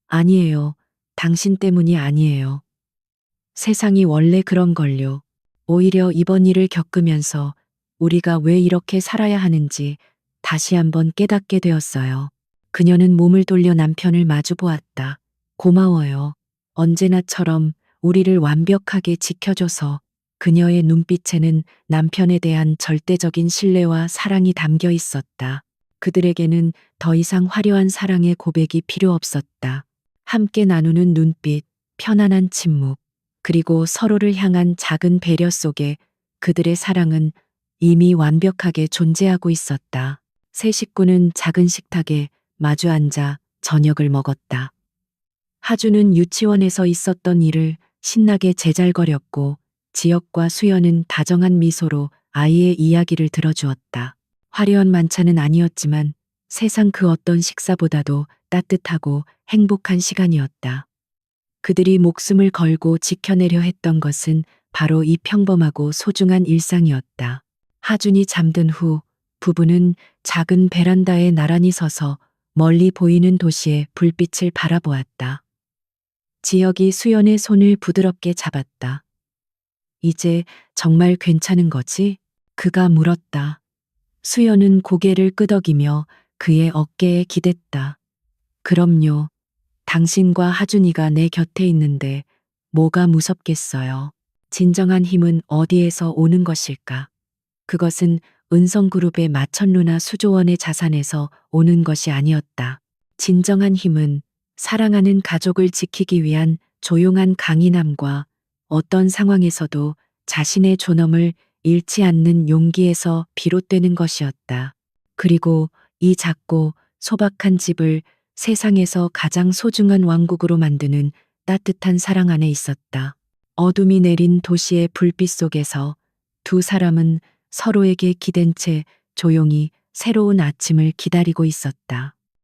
아니에요. 당신 때문이 아니에요. 세상이 원래 그런 걸요. 오히려 이번 일을 겪으면서 우리가 왜 이렇게 살아야 하는지 다시 한번 깨닫게 되었어요. 그녀는 몸을 돌려 남편을 마주 보았다. 고마워요. 언제나처럼 우리를 완벽하게 지켜줘서. 그녀의 눈빛에는 남편에 대한 절대적인 신뢰와 사랑이 담겨 있었다. 그들에게는 더 이상 화려한 사랑의 고백이 필요 없었다. 함께 나누는 눈빛, 편안한 침묵, 그리고 서로를 향한 작은 배려 속에 그들의 사랑은 이미 완벽하게 존재하고 있었다. 세 식구는 작은 식탁에 마주 앉아 저녁을 먹었다. 하주는 유치원에서 있었던 일을 신나게 제잘거렸고 지역과 수연은 다정한 미소로 아이의 이야기를 들어주었다. 화려한 만찬은 아니었지만 세상 그 어떤 식사보다도 따뜻하고 행복한 시간이었다. 그들이 목숨을 걸고 지켜내려 했던 것은 바로 이 평범하고 소중한 일상이었다. 하준이 잠든 후 부부는 작은 베란다에 나란히 서서 멀리 보이는 도시의 불빛을 바라보았다. 지혁이 수연의 손을 부드럽게 잡았다. 이제 정말 괜찮은 거지? 그가 물었다. 수연은 고개를 끄덕이며 그의 어깨에 기댔다. 그럼요. 당신과 하준이가 내 곁에 있는데 뭐가 무섭겠어요. 진정한 힘은 어디에서 오는 것일까? 그것은 은성그룹의 마천루나 수조원의 자산에서 오는 것이 아니었다. 진정한 힘은 사랑하는 가족을 지키기 위한 조용한 강인함과 어떤 상황에서도 자신의 존엄을 잃지 않는 용기에서 비롯되는 것이었다. 그리고 이 작고 소박한 집을 세상에서 가장 소중한 왕국으로 만드는 따뜻한 사랑 안에 있었다. 어둠이 내린 도시의 불빛 속에서 두 사람은 서로에게 기댄 채 조용히 새로운 아침을 기다리고 있었다.